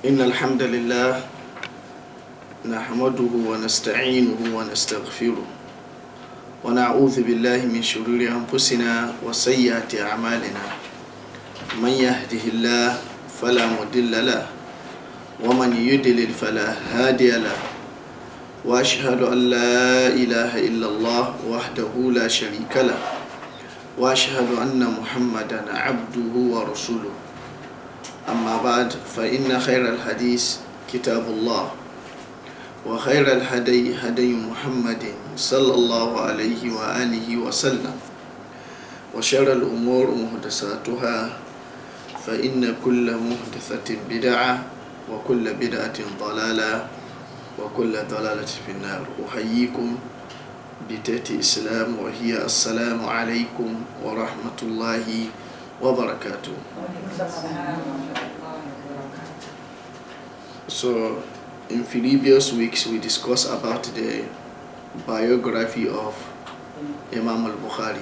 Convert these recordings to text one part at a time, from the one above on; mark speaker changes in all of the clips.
Speaker 1: إن الحمد لله نحمده ونستعينه ونستغفره ونعوذ بالله من شرور أنفسنا وسيئات أعمالنا من يهده الله فلا مضل له ومن يضلل فلا هادي له وأشهد أن لا إله إلا الله وحده لا شريك له وأشهد أن محمدا عبده ورسوله أما بعد فإن خير الحديث كتاب الله وخير الهدي هدي محمد صلى الله عليه وآله وسلم وشر الأمور محدثاتها فإن كل محدثة بدعة وكل بدعة ضلالة وكل ضلالة في النار. أحييكم بتحية الإسلام وهي السلام عليكم ورحمة الله وبركاته. So in previous weeks we discussed about the biography of Imam al-Bukhari,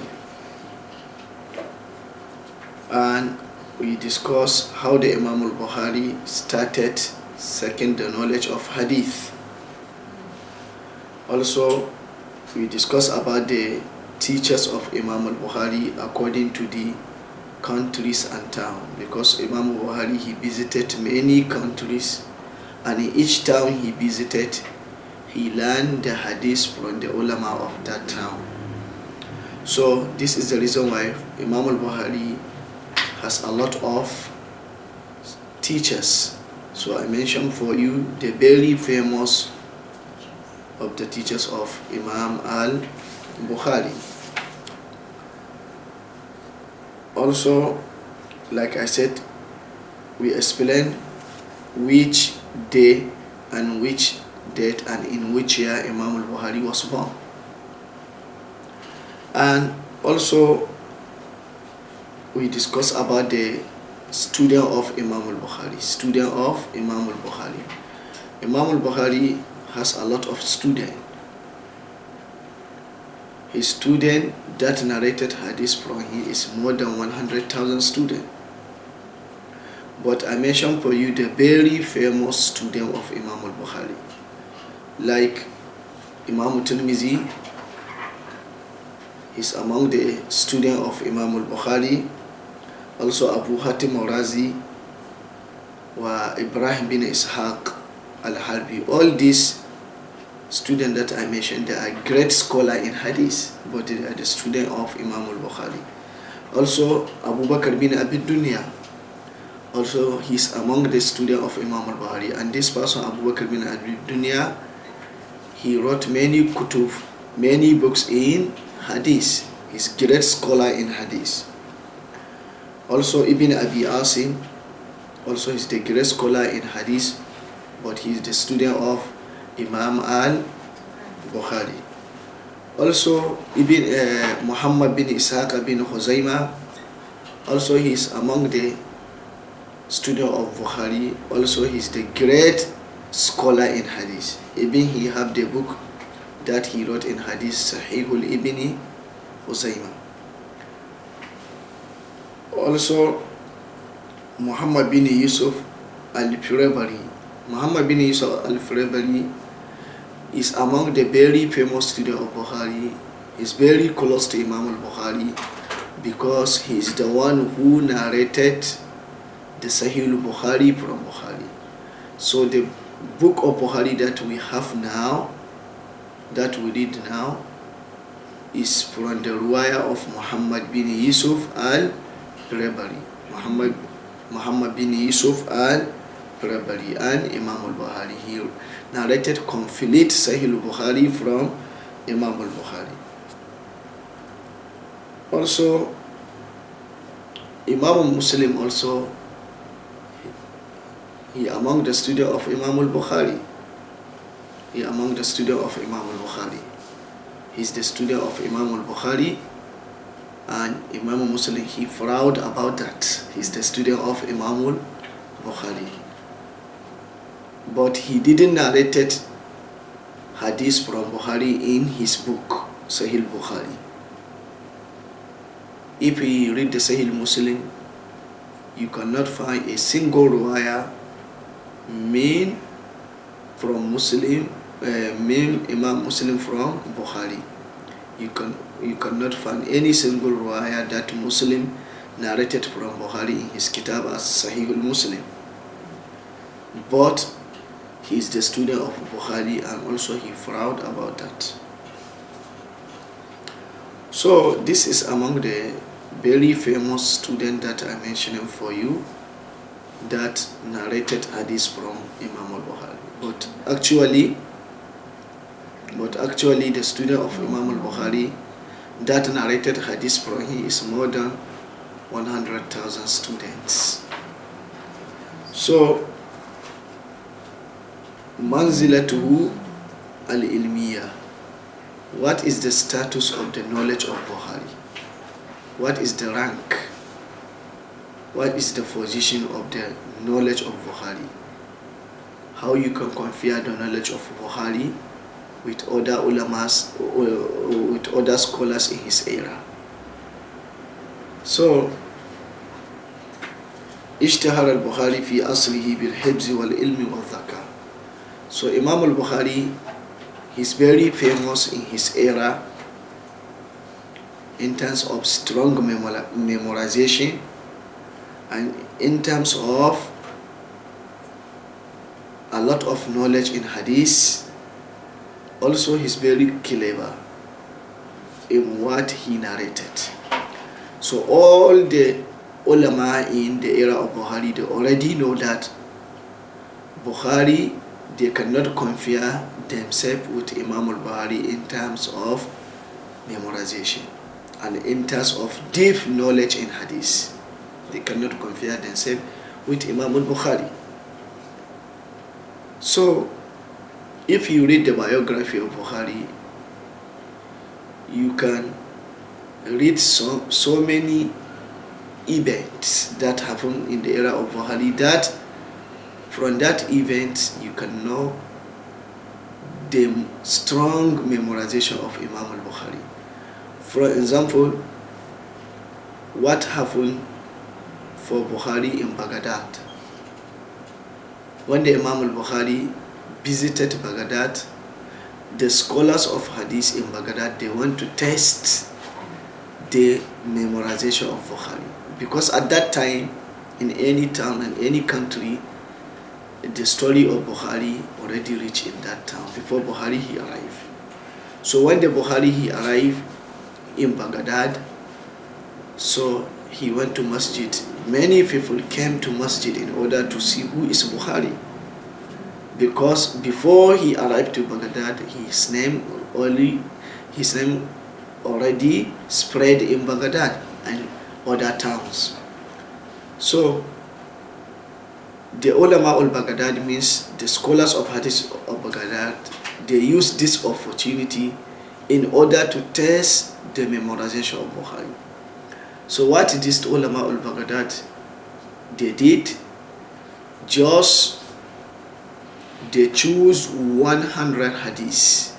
Speaker 1: and we discussed how the Imam al-Bukhari started seeking the knowledge of Hadith. Also we discussed about the teachers of Imam al-Bukhari according to the countries and town, because Imam al-Bukhari, he visited many countries, and in each town he visited, he learned the hadith from the ulama of that town. So this is the reason why Imam al-Bukhari has a lot of teachers. So I mentioned for you the very famous of the teachers of Imam al-Bukhari. Also, like I said, we explained which day and which date and in which year Imam al-Bukhari was born. And also we discussed about the student of Imam al-Bukhari. Imam al-Bukhari has a lot of students. His student that narrated hadith from him is more than 100,000 students. But I mentioned for you the very famous student of Imam al-Bukhari, like Imam Tirmidhi is among the students of Imam al-Bukhari. Also Abu Hatim al-Razi wa Ibrahim bin Ishaq al-Harbi. All these students that I mentioned, they are great scholars in hadith, but they are the students of Imam al-Bukhari. Also Abu Bakr bin Abi Dunya, also he's among the students of Imam al-Bukhari. And this person, Abu Bakr bin Abi Dunya, he wrote many kutub, many books in hadith. He's a great scholar in hadith. Also Ibn Abi Asim, also he's the great scholar in hadith, but he's the student of Imam al-Bukhari. Also Muhammad bin Ishaq bin Khuzaimah, also he's among the student of Bukhari. Also he's the great scholar in hadith. Even he have the book that he wrote in hadith, Sahih ibn Khuzaimah. Also Muhammad bin Yusuf al-Firabari. Muhammad bin Yusuf al-Firabari is among the very famous students of Bukhari. He's very close to Imam al-Bukhari because he's the one who narrated the Sahih al-Bukhari from Bukhari. So the book of Bukhari that we have now, that we read now, is from the riwayah of Muhammad bin Yusuf al-Firabari. Muhammad bin Yusuf al-Firabari and Imam al-Bukhari. He narrated complete Sahih al-Bukhari from Imam al-Bukhari. Also Imam Muslim, also he among the student of Imam al-Bukhari. He's the student of Imam al-Bukhari, and Imam Muslim, he proud about that. He's the student of Imam al-Bukhari. But he didn't narrate hadith from Bukhari in his book, Sahih Bukhari. If you read the Sahih Muslim, you cannot find a single riwayah main from Muslim, main Imam Muslim from Bukhari. You cannot find any single riwayah that Muslim narrated from Bukhari in his kitab as Sahih al-Muslim. But he is the student of Bukhari, and also he proud about that. So this is among the very famous students that I mentioned for you that narrated hadith from Imam al-Bukhari. But actually the student of Imam al-Bukhari that narrated hadith from him is more than 100,000 students. So manzilatuhu al-ilmiya. What is the status of the knowledge of Bukhari? What is the rank? What is the position of the knowledge of Bukhari? How you can compare the knowledge of Bukhari with other ulamas, with other scholars in his era? So, اشتهر البخاري في أصله بالحفظ والعلم والذكاء. So Imam al-Bukhari, he's very famous in his era in terms of strong memorization and in terms of a lot of knowledge in hadith. Also, he's very clever in what he narrated. So all the ulama in the era of Bukhari, they already know that Bukhari, they cannot compare themselves with Imam al-Bukhari in terms of memorization and in terms of deep knowledge in hadith. They cannot compare themselves with Imam al-Bukhari. So if you read the biography of Bukhari, you can read so many events that happened in the era of Bukhari, that from that event you can know the strong memorization of Imam al-Bukhari. For example, what happened for Bukhari in Baghdad? When the Imam al-Bukhari visited Baghdad, the scholars of hadith in Baghdad, they want to test the memorization of Bukhari, because at that time in any town and any country, the story of Bukhari already reached in that town before Bukhari he arrived. So when the Bukhari he arrived in Baghdad, so he went to masjid. Many people came to masjid in order to see who is Bukhari, because before he arrived to Baghdad, his name already spread in Baghdad and other towns. So the ulama al-Baghdad, means the scholars of hadith of Baghdad, they use this opportunity in order to test the memorization of Bukhari. So what this ulama al-Baghdad they did, just they choose 100 hadith.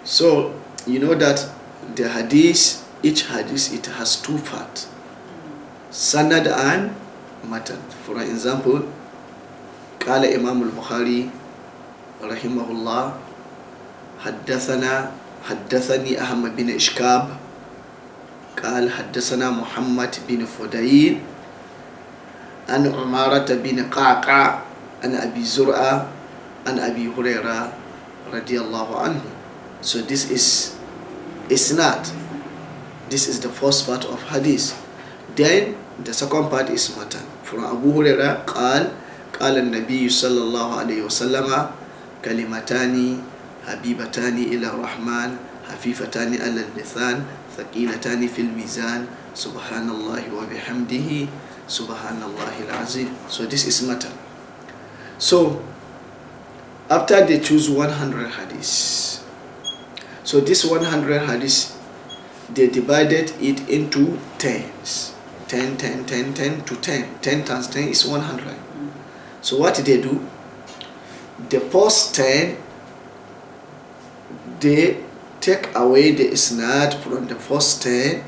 Speaker 1: So you know that the hadith, each hadith, it has two parts, sanad and matan. For example, قال Imam al-Bukhari rahimahullah, حدثني أحمد بن إشكاب قال حدثنا محمد بن فديل عن عمارة بن قعقاع عن أبي زرعة عن أبي هريرة رضي الله عنه. So this is isnad. This is the first part of hadith. Then the second part is matan. From Abu Hurairah قال النبي صلى الله عليه وسلم كلمتان حبيبتان إلى الرحمن خفيفتان على اللسان ثقيلتان في الميزان سبحان الله وبحمده سبحان الله العظيم. So this is matter. So after they choose 100 hadiths, so this 100 hadiths, they divided it into 10s. 10 to 10. 10 times 10 is 100. So what did they do? The first 10, they take away the isnad from the first 10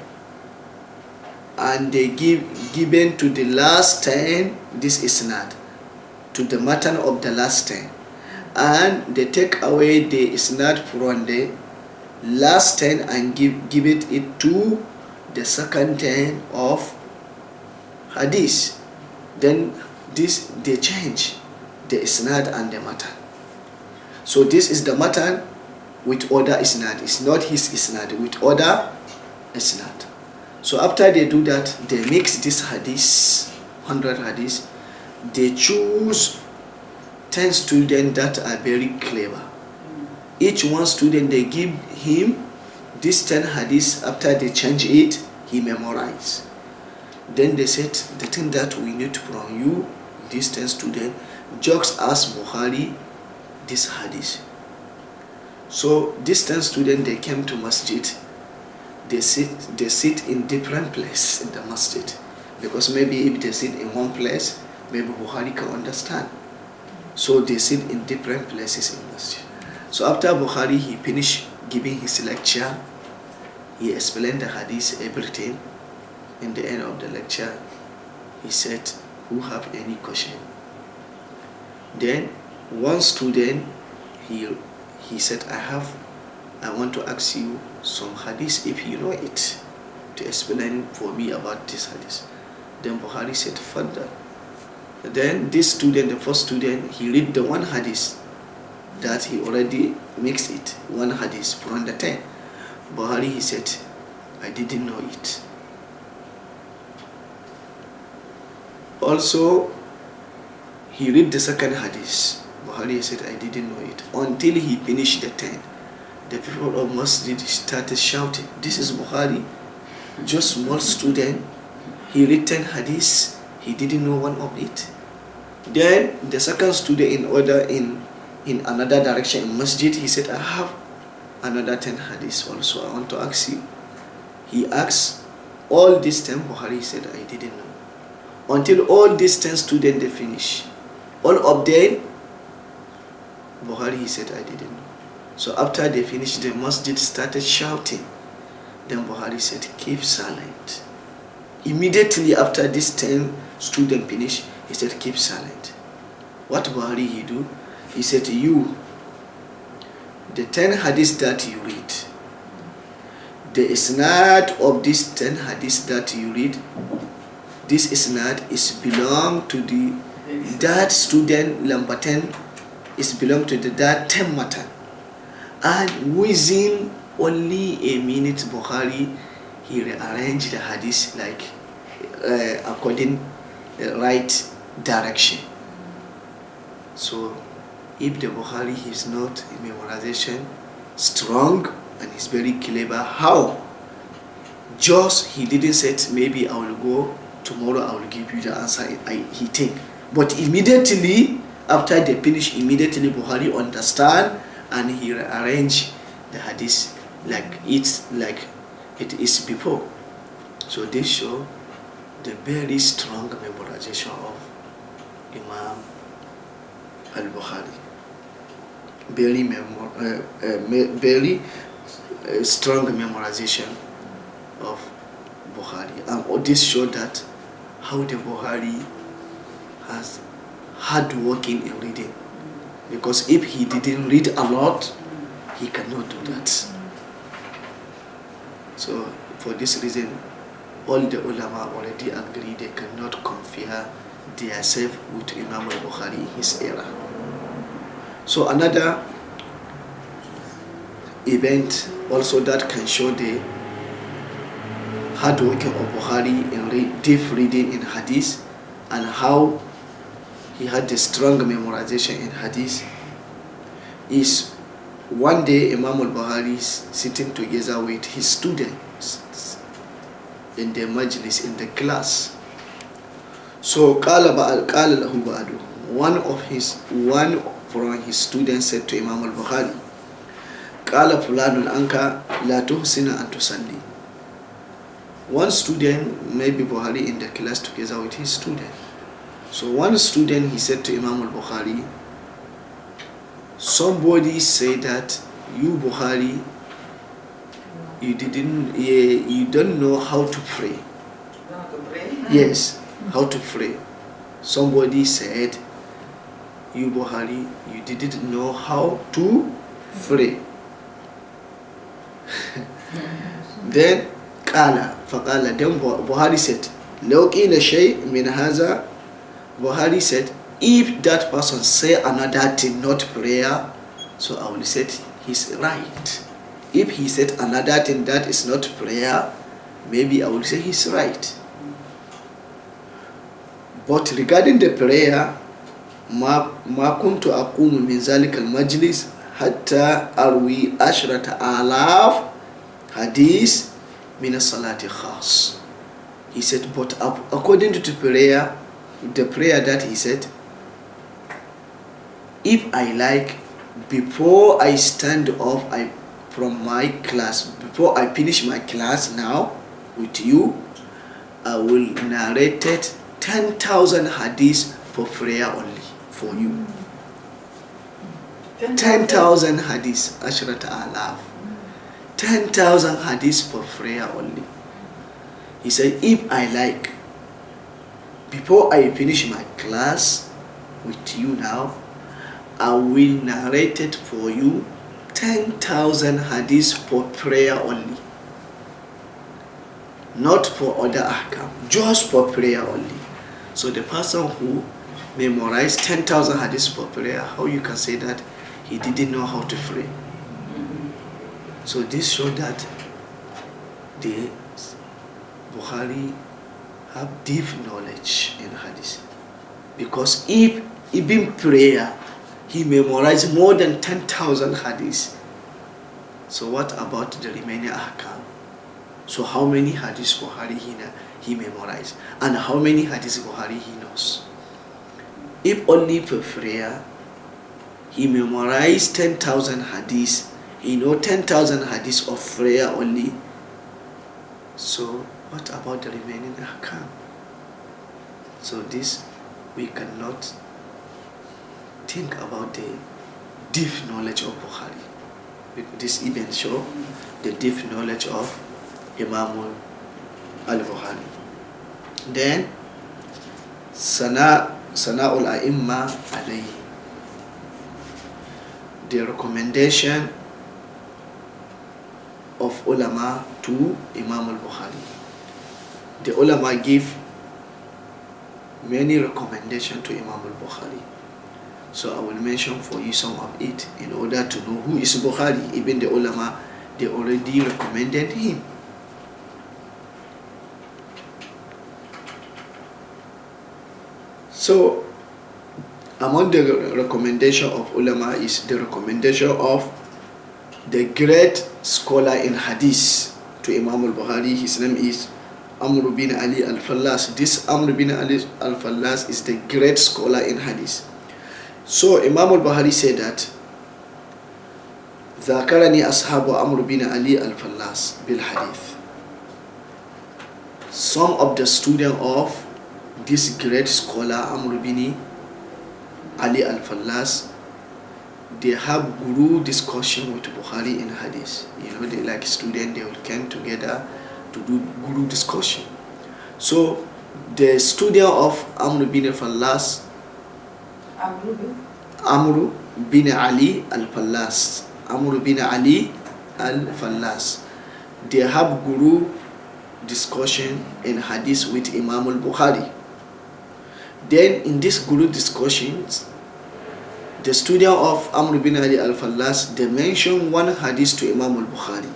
Speaker 1: and they given to the last 10 this isnad, to the matan of the last 10, and they take away the isnad from the last 10 and give it to the second 10 of hadith. Then this they change the isnad and the matan. So this is the matan with other isnad. It's not his isnad, with other isnad. So after they do that, they mix this hadith, 100 hadith. They choose 10 students that are very clever. Each one student, they give him this 10 hadith. After they change it, he memorize. Then they said, the thing that we need from you, this 10 student, just ask Bukhari this hadith. So this 10 student, they came to masjid. They sit in different place in the masjid, because maybe if they sit in one place, maybe Bukhari can understand. So they sit in different places in masjid. So after Bukhari, he finished giving his lecture, he explained the hadith, everything. In the end of the lecture, he said, who have any question? Then one student, he said, I want to ask you some hadith, if you know it, to explain for me about this hadith. Then Bukhari said, further. Then this student, the first student, he read the one hadith that he already mixed it, one hadith from the 10. Bukhari, he said, I didn't know it. Also, he read the second hadith. Bukhari said, I didn't know it. Until he finished the 10. The people of Masjid started shouting, this is Bukhari, just small student. He read 10 hadiths, he didn't know one of it. Then the second student in another direction in Masjid, he said, I have another 10 hadiths also, I want to ask you. He asked all these 10, Bukhari said, I didn't know. Until all these 10 students, they finish. All of them, Bukhari, he said, I didn't know. So after they finished, the masjid started shouting. Then Bukhari said, keep silent. Immediately after this 10 students finished, he said, keep silent. What Bukhari he do? He said, you, the 10 hadiths that you read, the isnad of these 10 hadiths that you read, this isnad is belong to that student number 10, is belong to that 10 matan. And within only a minute, Bukhari, he rearranged the hadith like according the right direction. So if the Bukhari is not in memorization strong and he's very clever, how? Just he didn't say maybe I will go tomorrow, I will give you the answer he think. But immediately after they finish, immediately Bukhari understand and he arrange the hadith like it is before. So this show the very strong memorization of Imam al-Bukhari. Very strong memorization of Bukhari. And this show that how the Bukhari has hard working in reading. Because if he didn't read a lot, he cannot do that. So for this reason, all the ulama already agree they cannot compare themselves with Imam al-Bukhari in his era. So another event also that can show the hard working of Bukhari in deep reading in hadith and how he had the strong memorization in hadith is one day Imam al-Bukhari is sitting together with his students in the majlis, in the class. So one from his students said to Imam al-Bukhari, قال فلان أنك لا تحسن أن تصلي. One student, maybe Bukhari in the class together with his student. So one student, he said to Imam al-Bukhari, somebody said that you Bukhari, you don't know how to pray. Yes, how to pray. Somebody said, you Buhari, you didn't know how to pray. Then فقال, then Buhari said, لو قيل شيء من هذا, Buhari said, if that person say another thing, not prayer, so I will say he's right. If he said another thing that is not prayer, maybe I will say he's right. But regarding the prayer, ما كنت أقوم من ذلك المجلس حتى أروي 10,000 hadith من الصلاة خاص. He said, but according to the prayer that he said, if I like, before I stand up from my class, before I finish my class now with you, I will narrate 10,000 hadiths for prayer only for you. 10,000 hadiths, 10,000. 10,000 hadiths for prayer only. He said, if I like, before I finish my class with you now, I will narrate it for you 10,000 hadiths for prayer only. Not for other ahkam, just for prayer only. So the person who memorized 10,000 hadiths for prayer, how you can say that he didn't know how to pray? So this shows that the Bukhari have deep knowledge in hadith. Because if even prayer, he memorized more than 10,000 hadiths. So what about the remaining ahkam? So how many hadiths Bukhari he memorized? And how many hadiths Bukhari he knows? If only for prayer, he memorized 10,000 hadiths, he knows 10,000 hadiths of prayer only. So what about the remaining ahkam? So this, we cannot think about the deep knowledge of Bukhari. This even show the deep knowledge of Imam al-Bukhari. Then Sana'ul A'imma alayhi, the recommendation of ulama to Imam al-Bukhari. The ulama give many recommendations to Imam al-Bukhari. So I will mention for you some of it in order to know who is Bukhari. Even the ulama, they already recommended him. So among the recommendation of ulama is the recommendation of the great scholar in hadith to Imam al-Bukhari. His name is Amr bin Ali al-Fallas. This Amr bin Ali al-Fallas is the great scholar in hadith. So Imam al-Bukhari said that ذاكرني أصحاب عمرو بن علي الفلاس بالحديث. Some of the students of this great scholar Amr bin Ali al-Fallas, they have guru discussion with Bukhari in hadith. You know, they like students, they will come together to do guru discussion. So the student of Amr bin al-Fallas, Amr bin Ali al-Fallas, Amr bin Ali al-Fallas, they have guru discussion in hadith with Imam al-Bukhari. Then in this guru discussions, the student of Amr bin Ali al-Fallas, they mention one hadith to Imam al-Bukhari.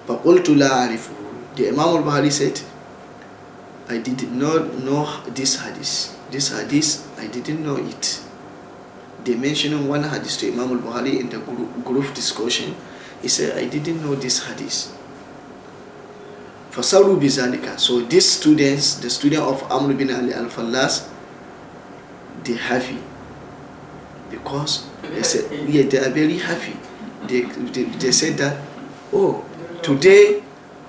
Speaker 1: فَقُلْتُ لَا أَعْرِفُهُ. The Imam al-Bukhari said, I did not know this hadith. This hadith, I didn't know it. They mentioned one hadith to Imam al-Bukhari in the group discussion. He said, I didn't know this hadith. فَصَرُوا بِذَلِكَ. So these students, the student of Amr bin Ali al-Fallas, they happy. Because they said, yeah, they are very happy. They said that, oh, today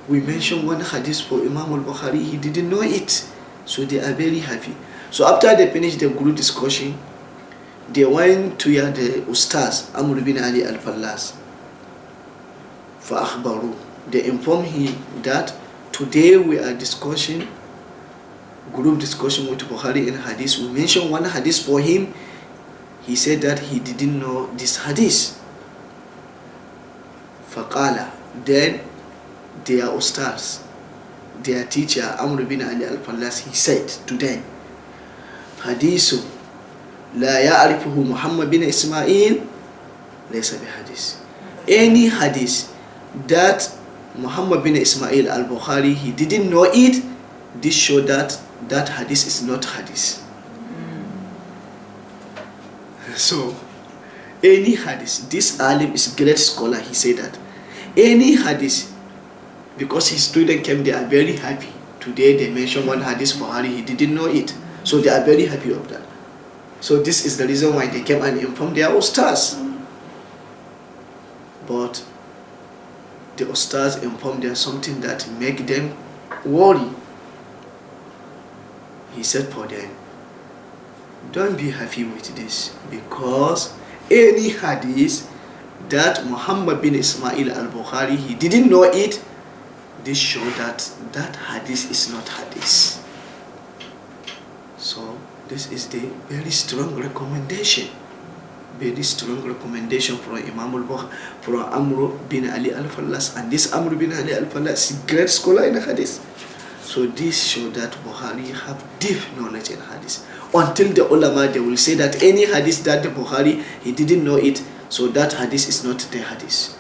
Speaker 1: we mentioned one hadith for Imam al-Bukhari, he didn't know it. So they are very happy. So after they finished the group discussion, they went to hear the Ustaz, Amr bin Ali al-Fallas. فَأَخْبَرُوا. They informed him that today we are discussing group discussion with Bukhari in hadith. We mentioned one hadith for him. He said that he didn't know this hadith. Faqala, then their ustaz, their teacher Amr bin Ali al-Fallas, he said to them, hadithu la ya'rifuhu Muhammad bin Ismail laysa bihadith. Any hadith that Muhammad bin Ismail al-Bukhari, he didn't know it, this show that that hadith is not hadith. So any hadith, this alim is great scholar, he said that any hadith, because his student came, they are very happy. Today they mention one hadith Bukhari, he didn't know it, so they are very happy of that. So this is the reason why they came and informed their ustaz. But the ustaz informed them something that make them worry. He said for them, don't be happy with this, because any hadith that Muhammad bin Ismail al-Bukhari, he didn't know it, this show that that hadith is not hadith. So this is the very strong recommendation from Imam al-Bukhari, from Amr bin Ali al-Fallas, and this Amr bin Ali al-Fallas is a great scholar in hadith. So this show that Bukhari have deep knowledge in hadith. Until the ulama, they will say that any hadith that the Bukhari, he didn't know it, so that hadith is not the hadith.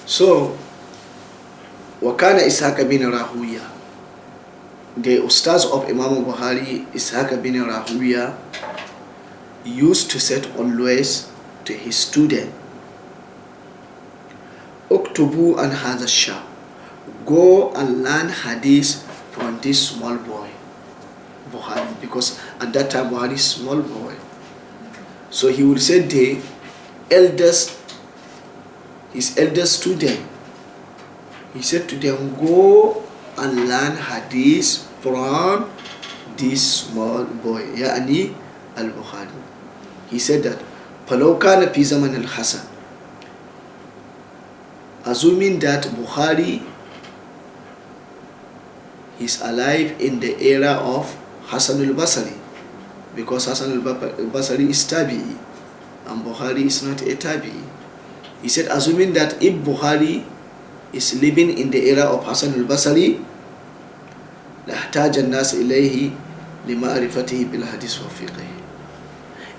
Speaker 1: So, Wakana Ishaq bin Rahuya, the ustaz of Imam Bukhari, Ishaq bin Rahuya, used to say always to his student, Uktubu an hadha shab, go and learn hadith from this small boy, Bukhari, because at that time Bukhari is small boy. So he would say the eldest, his eldest student, he said to them, go and learn hadith from this small boy, Yani al-Bukhari. He said that, فَلَوْ كَانَ فِي زَمَنِ الْحَسَنِ, assuming that Bukhari is alive in the era of Hasan al-Basri, because Hasan al-Basri is Tabi'i and Bukhari is not a Tabi'i. He said, assuming that if Bukhari is living in the era of Hasan al-Basri, لَحْتَاجَ النَّاسِ إِلَيْهِ لِمَعْرِفَتِهِ بِالْحَدِيثِ وَفِقْهِ.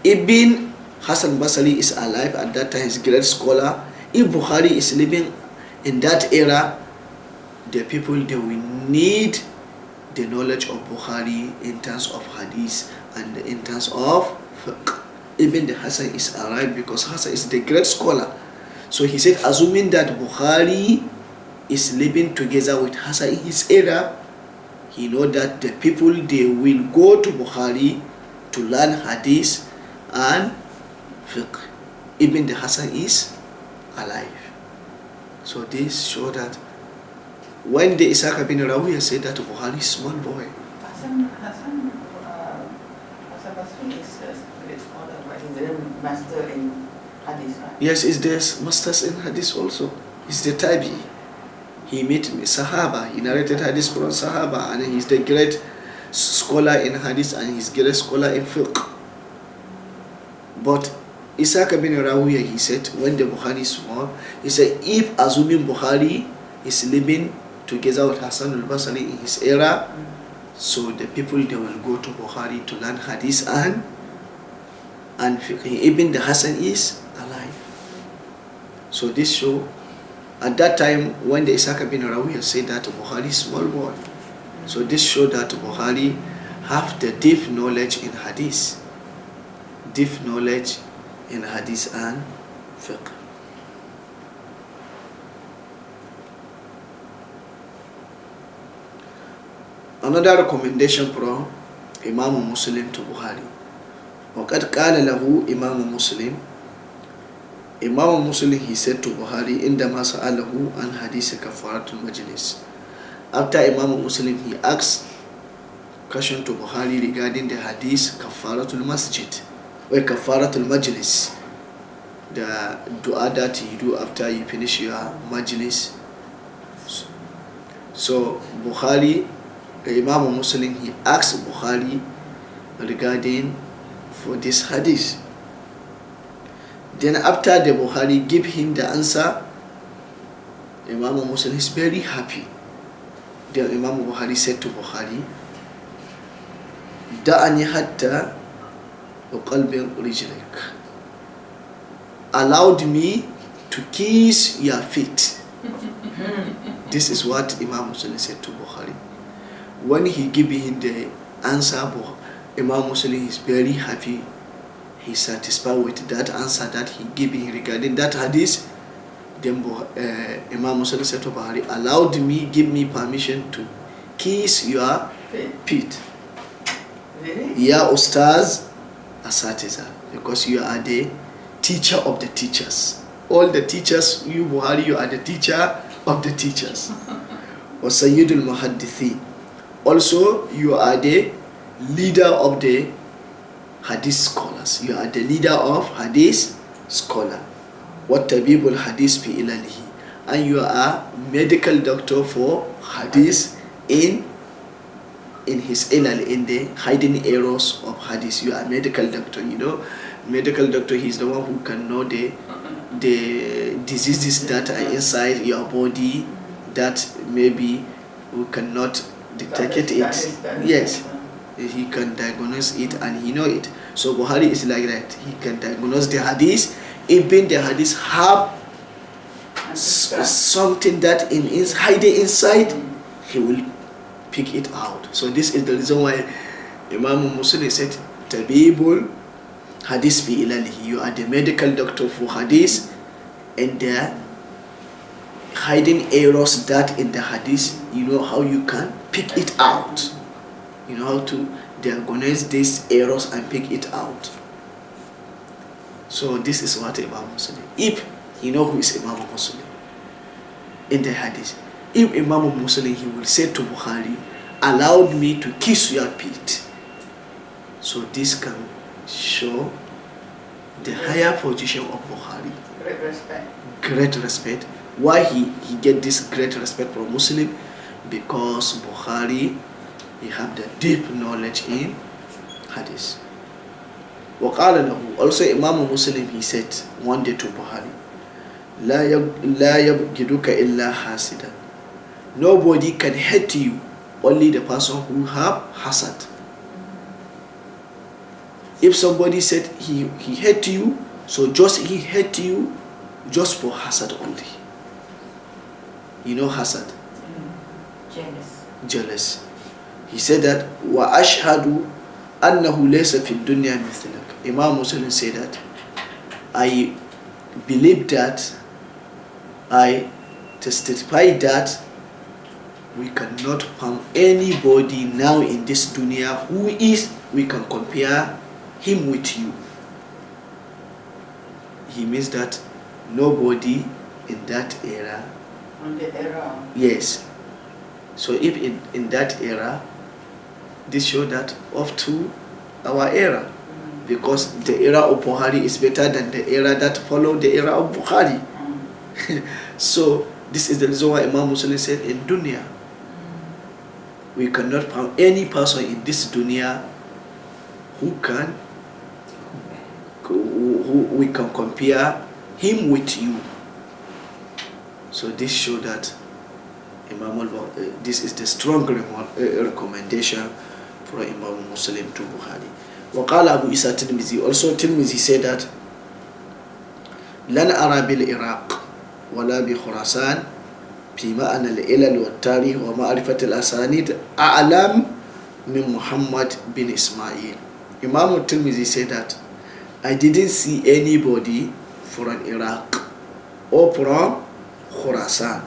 Speaker 1: Ibn Hasan al-Basri is alive at that time, he's a great scholar. If Bukhari is living in that era, the people, they will need the knowledge of Bukhari in terms of hadith and in terms of fiqh. Even the Hasan is alive, because Hasan is the great scholar. So he said, assuming that Bukhari is living together with Hasan in his era, he know that the people, they will go to Bukhari to learn hadith and fiqh. Even the Hasan is alive. So this show that when the Ishaq bin Rawiya said that Bukhari is small boy.
Speaker 2: Hasan Basri is a great scholar, but he's a master in hadith, right?
Speaker 1: Yes, is the masters in hadith also. He's the Tabi. He met Sahaba. He narrated hadith from Sahaba, and he's the great scholar in hadith and he's great scholar in fiqh. But Ishaq bin Rawiya, he said, when the Bukhari is small, he said, if assuming Bukhari is living together with Hasan al-Basri in his era, so the people, they will go to Bukhari to learn hadith and fiqh. Even the Hasan is alive. So this show, at that time when the Ishaq bin Rawiya said that Bukhari is small boy, so this show that Bukhari have the deep knowledge in hadith, deep knowledge in hadith and fiqh. Another recommendation from Imam Muslim to Bukhari. وقد قال له إمام مسلم, Imam Muslim, he said to Bukhari, عندما سأله عن حديث كفارة المجلس. After Imam Muslim, he asked question to Bukhari regarding the hadith كفارة المسجد or كفارة المجلس, the dua that you do after you finish your majlis. So Bukhari, Imam Muslim, he asked Bukhari regarding for this hadith. Then after the Bukhari give him the answer, Imam Muslim is very happy. Then Imam Bukhari said to Bukhari, Da'ani hatta uqalbi rijlik. Allowed me to kiss your feet. This is what Imam Muslim said to Bukhari. When he gave him the answer, Imam Muslim is very happy. He's satisfied with that answer that he gave him regarding that hadith. Then Imam Muslim said to Bukhari, allowed me, give me permission to kiss your feet.
Speaker 2: Really?
Speaker 1: Ya Ustaz Asatiza, because you are the teacher of the teachers. All the teachers, you Bukhari, you are the teacher of the teachers. Wa Sayyidul Muhaddithin. Also, you are the leader of the hadith scholars. You are the leader of hadith scholar. What tabibul hadith fi ilalihi. And you are medical doctor for hadith in his ilal, in the hidden errors of hadith. You are medical doctor, you know. Medical doctor, he is the one who can know the diseases that are inside your body that maybe we cannot detect it. Yes, he can diagnose it and he know it. So Bukhari is like that. He can diagnose the hadith. Even the hadith have something that is hidden inside, he will pick it out. So this is the reason why Imam Muslim said, Tabibul Hadith fi ilalihi. You are the medical doctor for hadith, and the hidden errors that in the hadith, you know how you can pick it out. You know how to diagnose these errors and pick it out. So this is what Imam Muslim. If you know who is Imam Muslim in the hadith, if Imam Muslim, he will say to Bukhari, allowed me to kiss your feet. So this can show the higher position of Bukhari.
Speaker 2: Great respect.
Speaker 1: Great respect. Why he get this great respect from Muslim? Because Bukhari, he have the deep knowledge in hadith. وقال له, also Imam Muslim, he said one day to Bukhari, لا يبغضك إلا حاسدا. Nobody can hate you, only the person who have hasad. If somebody said he hate you, so just he hate you just for hasad only. You know hasad? Jealous. He said that وَأَشْهَدُ أَنَّهُ لَيْسَ فِي الدُّنْيَا مِثْلَكَ. Imam Muslim said that I believe that, I testify that we cannot find anybody now in this dunya who is, we can compare him with you. He means that nobody in that era.
Speaker 2: On the era.
Speaker 1: Yes. So if in that era, this show that up to our era, because the era of Bukhari is better than the era that followed the era of Bukhari. So this is the reason why Imam Muslim said in dunya, we cannot find any person in this dunya who we can compare him with you. So this show that this is the strong recommendation for Imam Muslim to Bukhari. وقال Abu Isa Tirmizi, also Tirmizi said that لن أرى بالعراق ولا بخراسان في معنى العلل والتاريخ ومعرفة الأسانيد أعلم من محمد بن إسماعيل. Imam Tirmizi said that I didn't see anybody from Iraq or from Khurasan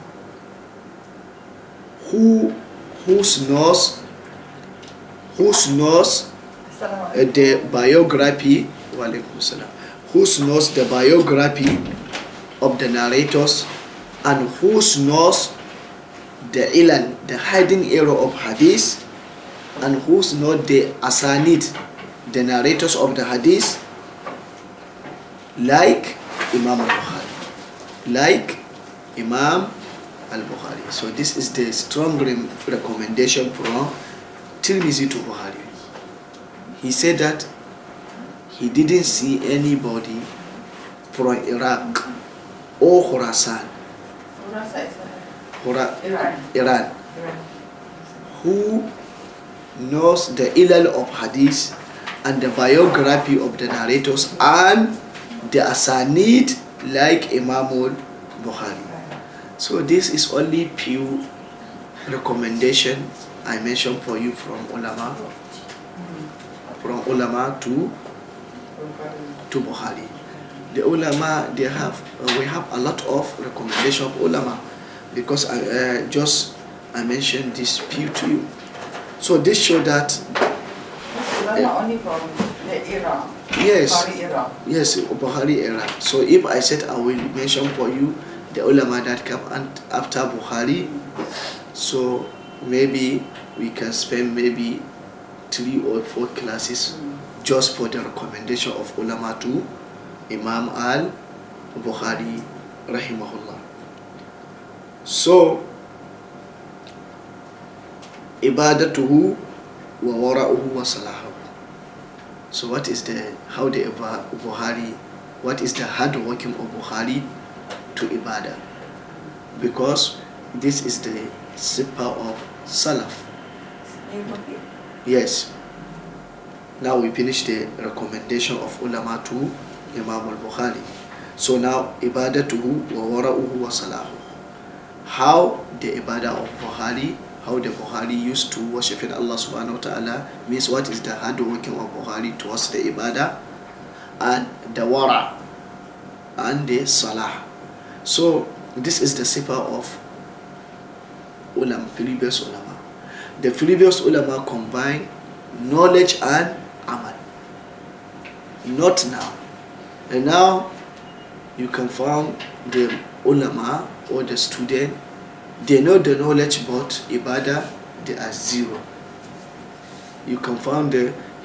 Speaker 1: whose knows the biography, whose knows the biography of the narrators, and whose knows the ilal, the hidden error of hadith, and whose knows the asanid, the narrators of the hadith, like Imam al-Bukhari. Like Imam al-Bukhari. So this is the strong recommendation from Tirmizi to Bukhari. He said that he didn't see anybody from Iraq or Khorasan, Iran, who knows the ilal of hadith and the biography of the narrators and the asanid like Imam al-Bukhari. So this is only few recommendation I mentioned for you from ulama to Bukhari. The ulama, we have a lot of recommendation of ulama, because I mentioned this few to you. So this show that
Speaker 2: ulama only from the era.
Speaker 1: Yes,
Speaker 2: Bukhari era.
Speaker 1: yes, Bukhari era. So if I said I will mention for you the ulama that come after Bukhari, so maybe we can spend maybe 3 or 4 classes just for the recommendation of ulama to Imam al-Bukhari rahimahullah. So ibadatuhu wa wara'uhu wa salahu. So what is the Bukhari, what is the hard working of Bukhari to ibadah? Because this is the sifa of salaf. Yes. Now we finish the recommendation of ulama to Imam al-Bukhari. So now ibadatuhu wa wara'uhu wa salahu. How the ibadah of Bukhari, how the Bukhari used to worship Allah subhanahu wa ta'ala, means what is the hard working of Bukhari towards the ibadah, and the wara and the salah. So this is the sifa of previous ulama. The previous ulama combine knowledge and amal. Not now. And now you can find the ulama or the student, they know the knowledge but ibadah they are zero. You can find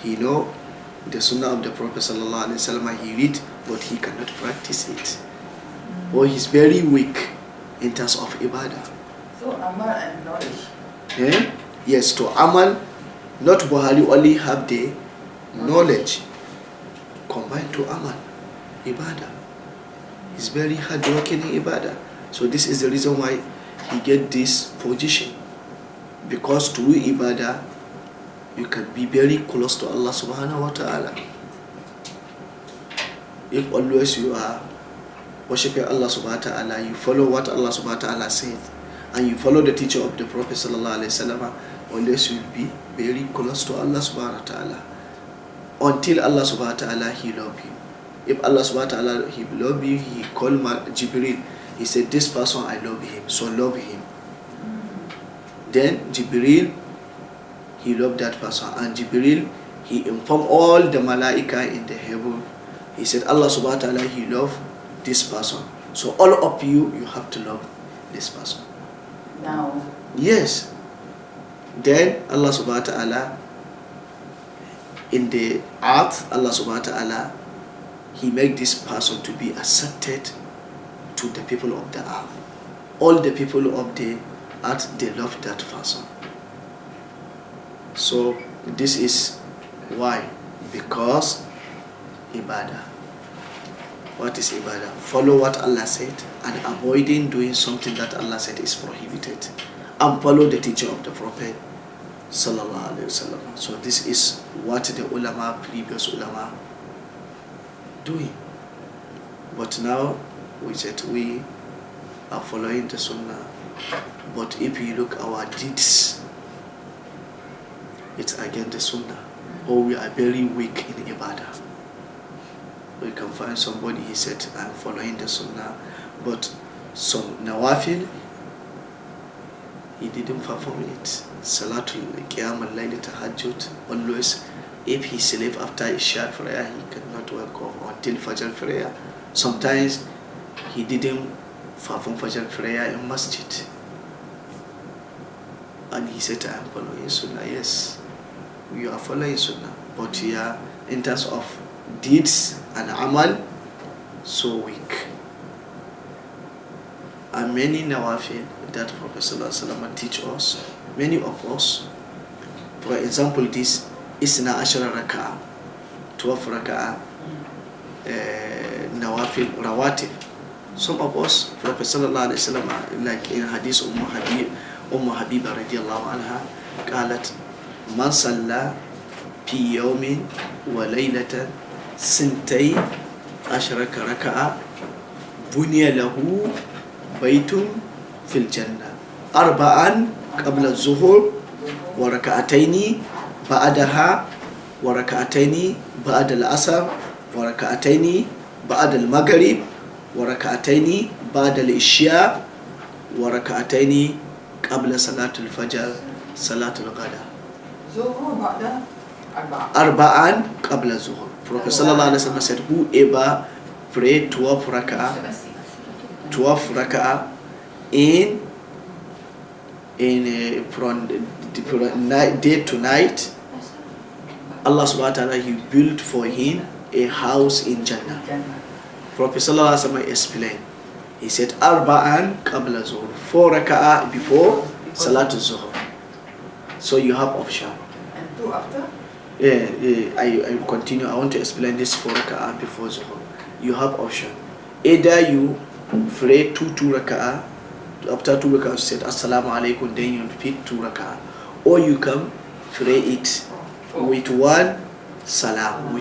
Speaker 1: he know the sunnah of the Prophet sallallahu alaihi wasallam, he read but he cannot practice it, or he's very weak in terms of ibadah.
Speaker 2: So amal and knowledge.
Speaker 1: Yes, to amal, not Bukhari only have the knowledge combined to amal, ibadah. He's very hard working in ibadah. So this is the reason why he get this position, because through ibadah you can be very close to Allah subhanahu wa ta'ala. If always you are worshiping Allah subhanahu wa ta'ala, you follow what Allah subhanahu wa ta'ala said, and you follow the teaching of the Prophet sallallahu alaihi wasallam, always you will be very close to Allah subhanahu wa ta'ala, until Allah subhanahu wa ta'ala he love you. If Allah subhanahu wa ta'ala he love you, he called Jibril, he said this person I love him, so love him. Then Jibril he loved that person, and Jibril he informed all the malaika in the heaven, he said Allah subhanahu wa ta'ala he love this person, so all of you have to love this person.
Speaker 2: Now.
Speaker 1: Yes. Then Allah subhanahu wa ta'ala in the earth, Allah subhanahu wa ta'ala he make this person to be accepted to the people of the earth. All the people of the earth, they love that person. So this is why, because ibadah. What is ibadah? Follow what Allah said and avoiding doing something that Allah said is prohibited, and follow the teaching of the Prophet sallallahu alaihi wasallam. So this is what the ulama, previous ulama, doing. But now we said we are following the sunnah, but if you look our deeds, it's against the sunnah, or we are very weak in ibadah. We can find somebody, he said I'm following the sunnah, but some nawafil he didn't perform it. Salatul Qiyam al-Layl, Tahajjud, always if he sleep after Isha prayer, he cannot wake up until Fajr prayer. Sometimes he didn't perform Fajr prayer in masjid, and he said I am following sunnah. Yes, we are following sunnah, but yeah, in terms of deeds and amal, so weak. And many nawafil that Prophet ﷺ teach us, many of us, for example, this isna ashara raka'ah, 12 raka'ah, nawafil, rawatib. Some of us, Prophet ﷺ, like in hadith Habiba radiallahu anha, قالت من صلى في يوم وليلة سنتي عشر ركعة بني له بيت في الجنة أربعا قبل الظهر وركعتين بعدها وركعتين بعد العصر وركعتين بعد المغرب وركعتين بعد العشاء وركعتين قبل صلاة الفجر صلاة الغداء أربعا قبل الظهر. Prophet sallallahu alaihi wasallam said, whoever pray 12 raka'ah in from day to night, Allah subhanahu wa ta'ala, he built for him a house in Jannah. Prophet sallallahu alaihi wasallam explained, he said arba'an qabla zuhr, 4 raka'ah before salatul zuhr. So you have option.
Speaker 2: And 2 after?
Speaker 1: I will continue. I want to explain this 4 raka'ah before zuhr. You have option. Either you pray 2 raka'ah, after 2 raka'ah you said assalamu alaikum, then you repeat 2 raka'ah, or you can pray it with one salam,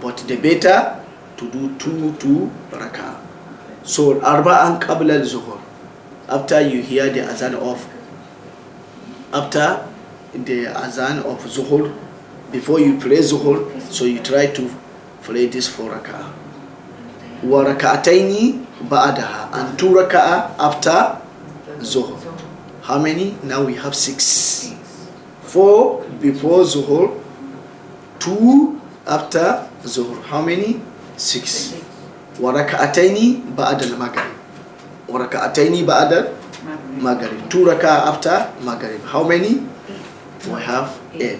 Speaker 1: but the better to do 2 raka'ah. So arba'an qabla al-zuhr, after you hear the azan of zuhr, before you pray zuhr, so you try to pray this 4 raka'ah. Wa raka'ataini ba'daha, and 2 raka'ah after zuhr. How many? Now we have 6. 4 before zuhr, 2 after zuhr. How many? 6. Wa raka'ataini ba'da al-maghrib. Wa raka'ataini ba'da maghrib. 2 raka'ah after maghrib. How many? We have 8.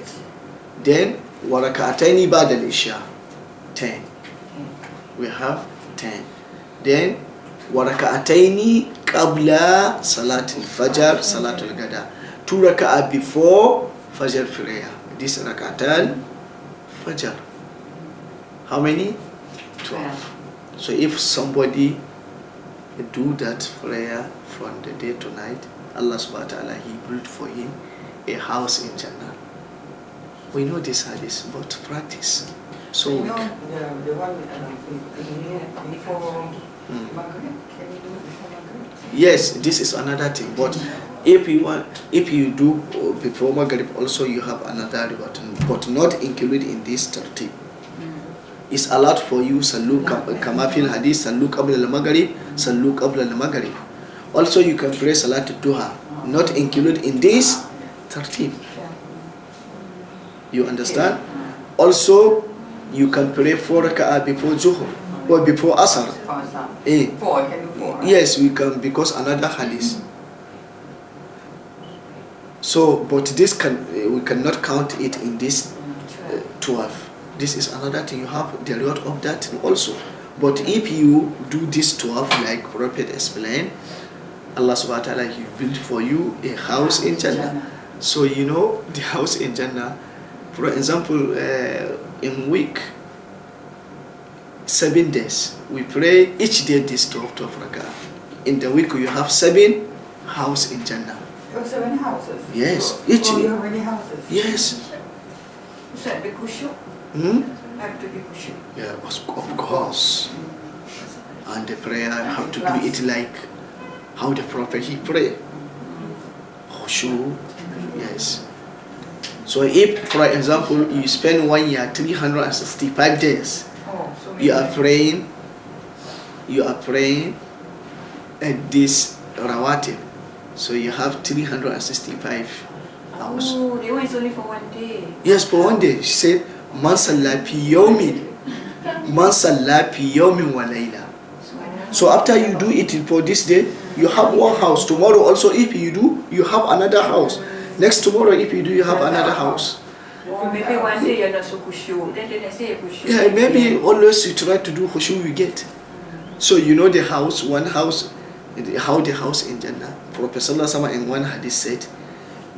Speaker 1: Then wa raka'ataini ba'da al-isha. 10. We have 10. Then wa raka'ataini qabla salat al-fajr, salat al-gada. 2 raka'ah before fajr prayer. This raka'atan fajr. How many? 12. So if somebody do that prayer from the day to night, Allah subhanahu wa ta'ala, he built for him a house in Jannah. We know this hadith, but practice. So
Speaker 2: you know the one before Maghrib, can you do it before Maghrib?
Speaker 1: yes, this is another thing. But if you do before Maghrib, also you have another reward, but not included in this 30. It's allowed for you sallu kama fil hadith, sallu qabla al-maghrib, sallu qabla al-maghrib. Also you can pray salat duha, not included in this 13. You understand? Also you can pray 4 raka'ah before zuhr or before asr.
Speaker 2: 4, can do 4.
Speaker 1: Yes, we can, because another hadith. So, but this we cannot count it in this 12. This is another thing. You have the reward of that also. But if you do this 12 like Prophet explained, Allah subhanahu wa ta'ala, he built for you a house in Jannah. So you know the house in Jannah. For example, in week 7 days we pray each day this 12 rak'ah. In the week you have 7 houses in Jannah.
Speaker 2: Oh, 7 houses?
Speaker 1: Yes.
Speaker 2: Each you have many houses?
Speaker 1: Yes.
Speaker 2: Is that be kushu? Have to be kushu.
Speaker 1: Yeah, of course. And the prayer have to do it like how the Prophet he pray. Khushu. Yes. So if, for example, you spend 1 year 365 days, you are praying at this rawatib, so you have 365 hours.
Speaker 2: Oh, the one is only for 1 day.
Speaker 1: Yes, for 1 day. She said, man salla fi yawmin wa layla. So after you do it for this day, you have 1 house. Tomorrow also, if you do, you have another house. Next tomorrow, if you do, you have another house.
Speaker 2: Maybe 1 day you're not so khushu, then the next day you're khushu.
Speaker 1: Yeah, maybe always you try to do khushu, you get. So you know the house, one house, how the house in Jannah. Prophet Sallallahu Alaihi Wasallam in one hadith said,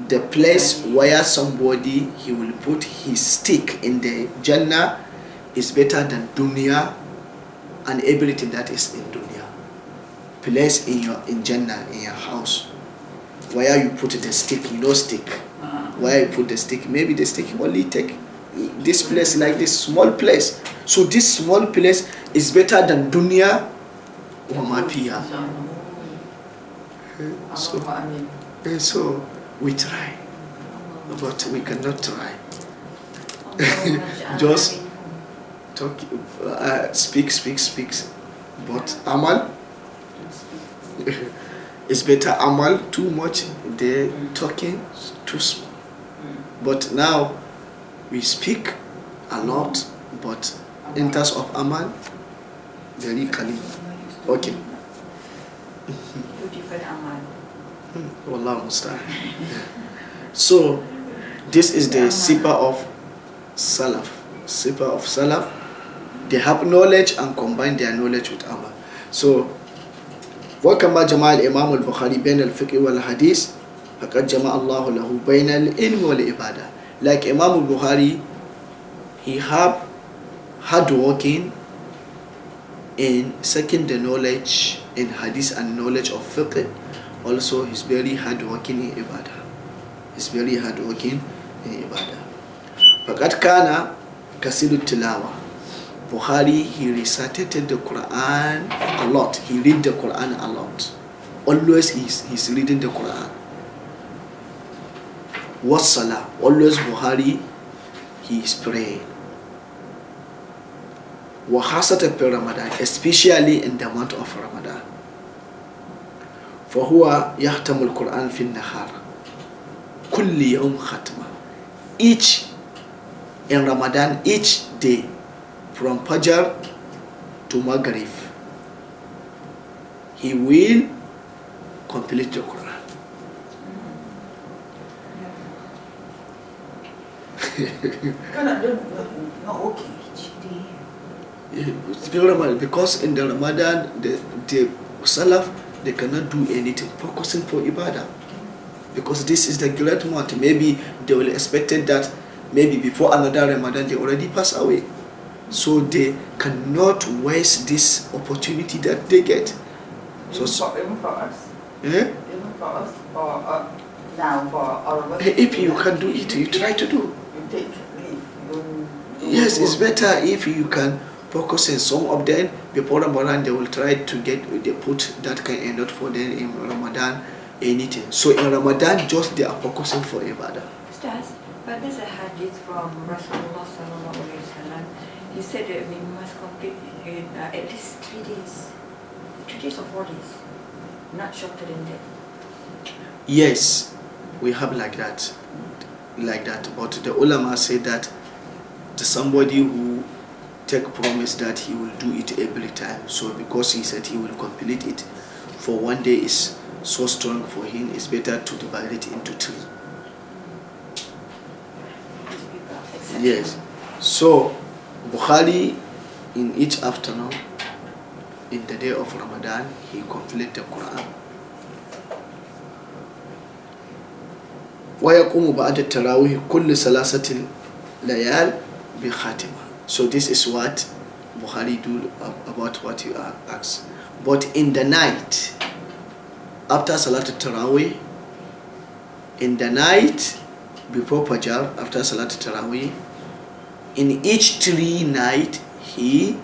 Speaker 1: the place where somebody he will put his stick in the Jannah is better than dunya and everything that is in dunya. Place in Jannah, in your house, where you put the stick, no stick. Where you put the stick, maybe the stick only take this place, like this small place. So this small place is better than dunya wa ma fiha. So we try, but we cannot try. Just talk, speak. But amal is better. Amal too much. The talking too small. But now we speak a lot, but in terms of amal, very clean. Okay. Wallah musta'an. So this is the sipa of salaf. Sipa of salaf. They have knowledge and combine their knowledge with amal. So وكما جمع الإمام البخاري بين الفقه والحديث فقد جمع الله له بين العلم والعبادة. Like Imam al-Bukhari, he have hard working in seeking the knowledge in hadith and knowledge of fiqh. Also, he's very hard working in ibadah. He's very hard working in ibadah. فقد كان كثير التلاوة. Bukhari, he recited the Quran a lot. He read the Quran a lot. Always he's reading the Quran. Wassalah. Always Bukhari, he is praying. وخاصة في Ramadan, especially in the month of Ramadan. فهو يختم القرآن في النهار كل يوم ختمة. Each in Ramadan, each day from Fajr to Maghrib, he will complete the Quran. Because in the Ramadan, the Salaf, they cannot do anything, focusing for Ibadah. Because this is the great month. Maybe they will expect that maybe before another Ramadan, they already pass away. So they cannot waste this opportunity that they get.
Speaker 2: Even for us.
Speaker 1: Yeah?
Speaker 2: Even for us, now for our
Speaker 1: If you can do it, you try to do.
Speaker 2: You take leave.
Speaker 1: Yes, it's better if you can focus on some of them before Ramadan. They will try to they put that kind and not for them in Ramadan anything. So in Ramadan, just they are focusing for Ibadah.
Speaker 3: Ustaz, but there's a hadith from Rasulullah sallallahu alaihi wasallam. He said that we must complete in at least 3 days. 3 days or 4 days, not shorter than that.
Speaker 1: Yes, we have like that. But the ulama say that somebody who take promise that he will do it every time. So because he said he will complete it for 1 day is so strong for him, it's better to divide it into 3. Yes. So Bukhari, in each afternoon, in the day of Ramadan, he completed the Quran. ويقوم بعد التراويح كل ثلاثة ليال بخاتمة. So this is what Bukhari do about what you asked. But in the night, after Salat al-Tarawih, in the night before Fajr, after Salat al-Tarawih, in each 3 night he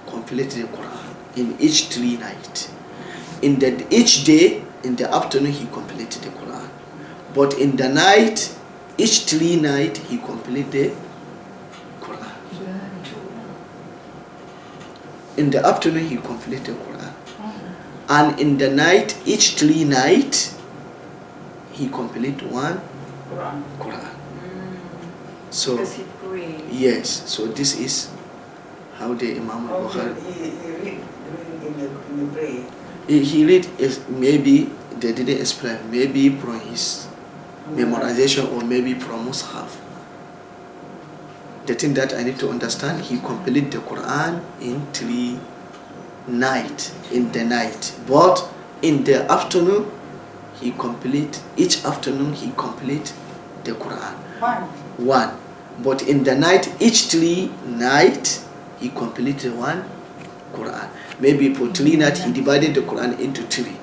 Speaker 1: completed the Quran. In each 3 night, in each day, in the afternoon he completed the Quran. But in the night, each 3 night he completed the Quran. In the afternoon he completed the Quran. And in the night, each 3 night he completed 1 Quran. So yes, so this is how the Imam al-Bukhari. He read is maybe they didn't explain, maybe from his memorization or maybe from Mus'haf. The thing that I need to understand, he completed the Quran in 3 night, in the night. But in the afternoon, each afternoon he complete the Quran. One. But in the night, each 3 night, he completed 1 Quran. Maybe for 3 nights, he divided the Quran into 3.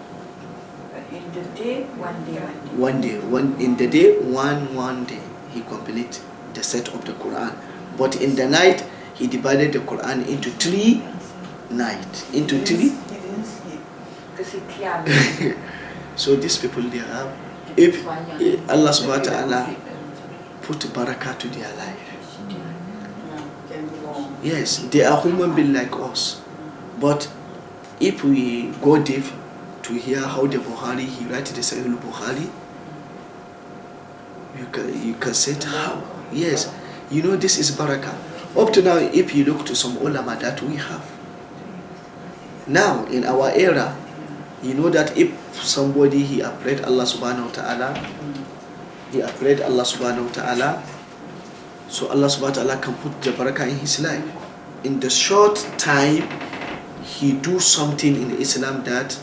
Speaker 3: In the day, 1 day.
Speaker 1: One day. In the day, one day, he complete the set of the Quran. But in the night, he divided the Quran into 3 nights. Into 3. So these people, they have, if Allah subhanahu wa ta'ala put barakah to their life. Yes, they are human beings like us. But if we go deep to hear how the Bukhari, he writes the Sahih al-Bukhari, you can say how. Yes, this is barakah. Up to now, if you look to some ulama that we have. Now, in our era, that if somebody, he prayed Allah subhanahu wa ta'ala, so Allah subhanahu wa ta'ala can put the barakah in his life. In the short time, he do something in Islam that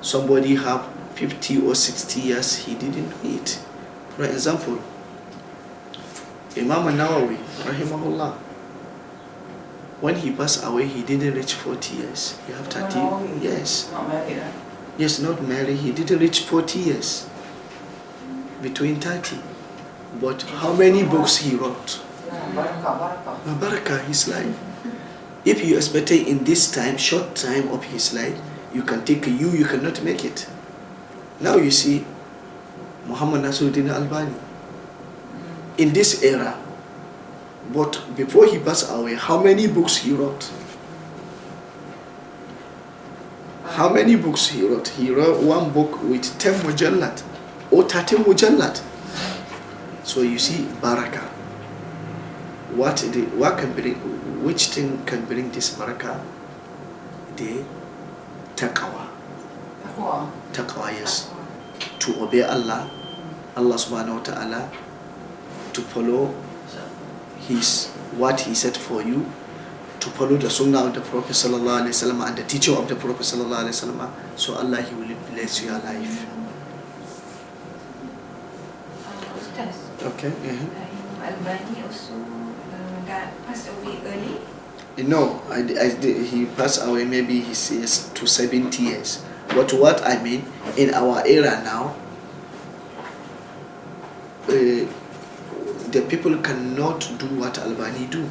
Speaker 1: somebody have 50 or 60 years, he didn't do it. For example, Imam al-Nawawi, rahimahullah, when he passed away, he didn't reach 40 years. He have 30, yes.
Speaker 2: Not married, right?
Speaker 1: Yes, not married. He didn't reach 40 years. Between 30. But how many books he wrote? Barakah, his life. If you expected in this time, short time of his life, you can take you cannot make it. Now you see Muhammad Nasruddin Albani in this era. But before he passed away, how many books he wrote? How many books he wrote? He wrote 1 book with 10 mujallad or 30 mujallad. So you see, barakah. Which thing can bring this barakah? The taqwa. Taqwa, yes. To obey Allah subhanahu wa ta'ala, to follow what he said for you, to follow the sunnah of the Prophet sallallahu alaihi wasallam and the teaching of the Prophet sallallahu alaihi wasallam. So Allah, he will bless your life. Okay.
Speaker 3: Albani also passed away early.
Speaker 1: No, he passed away maybe he says to 70 years. But what I mean, in our era now, the people cannot do what Albani do.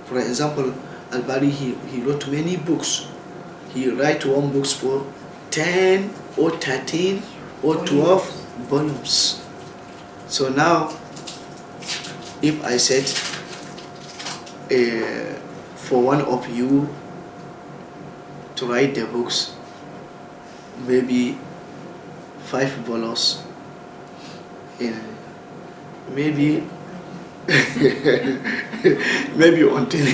Speaker 1: For example, Albani, he wrote many books. He write 1 book for 10 or 13 or 12 volumes. So now, if I said for one of you to write the books, maybe 5 volumes, maybe maybe until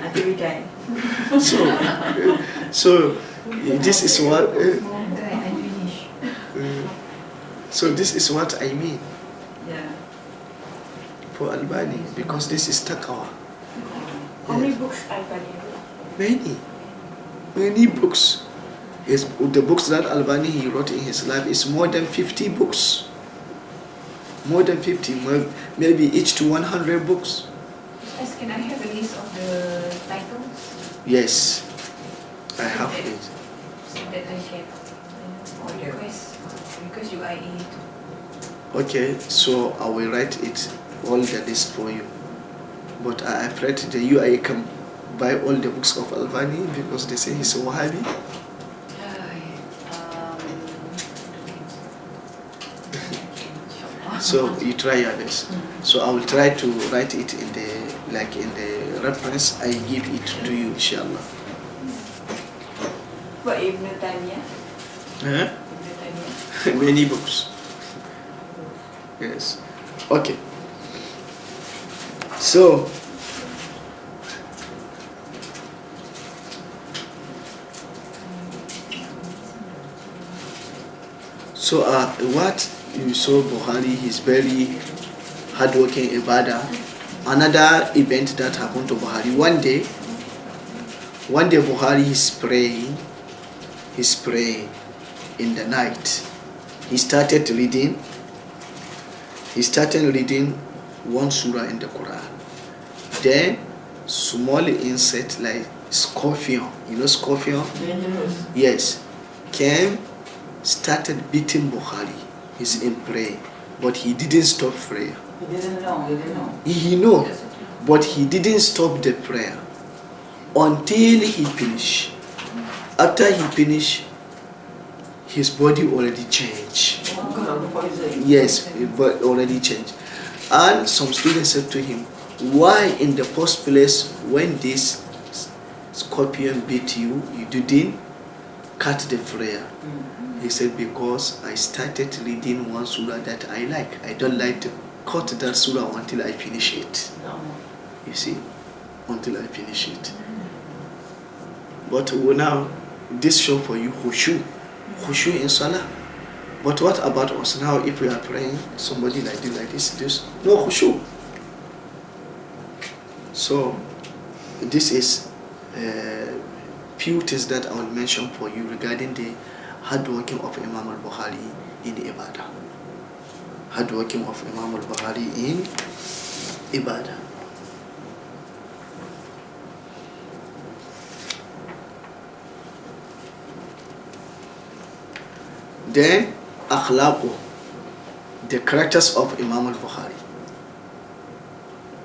Speaker 3: until we die.
Speaker 1: So this is what so this is what I mean.
Speaker 3: Yeah.
Speaker 1: For Albani, because this is taqwa.
Speaker 3: How many books Albani wrote?
Speaker 1: Many books. The books that Albani he wrote in his life is more than 50 books. More than 50, maybe each to 100 books.
Speaker 3: Can I have a list of the titles?
Speaker 1: Yes, I have it.
Speaker 3: So that I can because you are in it.
Speaker 1: Okay, so I will write it, all the list for you. But I afraid that I can buy all the books of Albani because they say he's a Wahhabi. So you try your best. So I will try to write it in the reference. I give it to you, inshallah.
Speaker 3: What Ibn Taymiyyah?
Speaker 1: Huh? Many books. Yes. Okay. So what you saw Bukhari, he's very hardworking ibadah. Another event that happened to Bukhari, one day One day Bukhari is praying in the night. He started reading one surah in the Quran. Then small insect like scorpion, you know scorpion?
Speaker 2: Dangerous.
Speaker 1: Yes, came, started beating Bukhari. He's in prayer, but he didn't stop prayer.
Speaker 2: He didn't know.
Speaker 1: He know, but he didn't stop the prayer until he finished. After he finished, his body already changed.
Speaker 2: Because of the poison.
Speaker 1: Yes, his body already changed. And some students said to him, why in the first place when this scorpion beat you, you didn't cut the prayer? He said, because I started reading one surah that I like. I don't like to cut that surah until I finish it.
Speaker 2: No.
Speaker 1: You see, until I finish it. But now, this show for you khushu in salah. But what about us now? If we are praying, somebody like this, no khushu. So, this is few things that I will mention for you regarding the hard working of Imam al-Bukhari in Ibadah. Hard working of Imam al-Bukhari in Ibadah. Then akhlaqu, the characters of Imam al-Bukhari.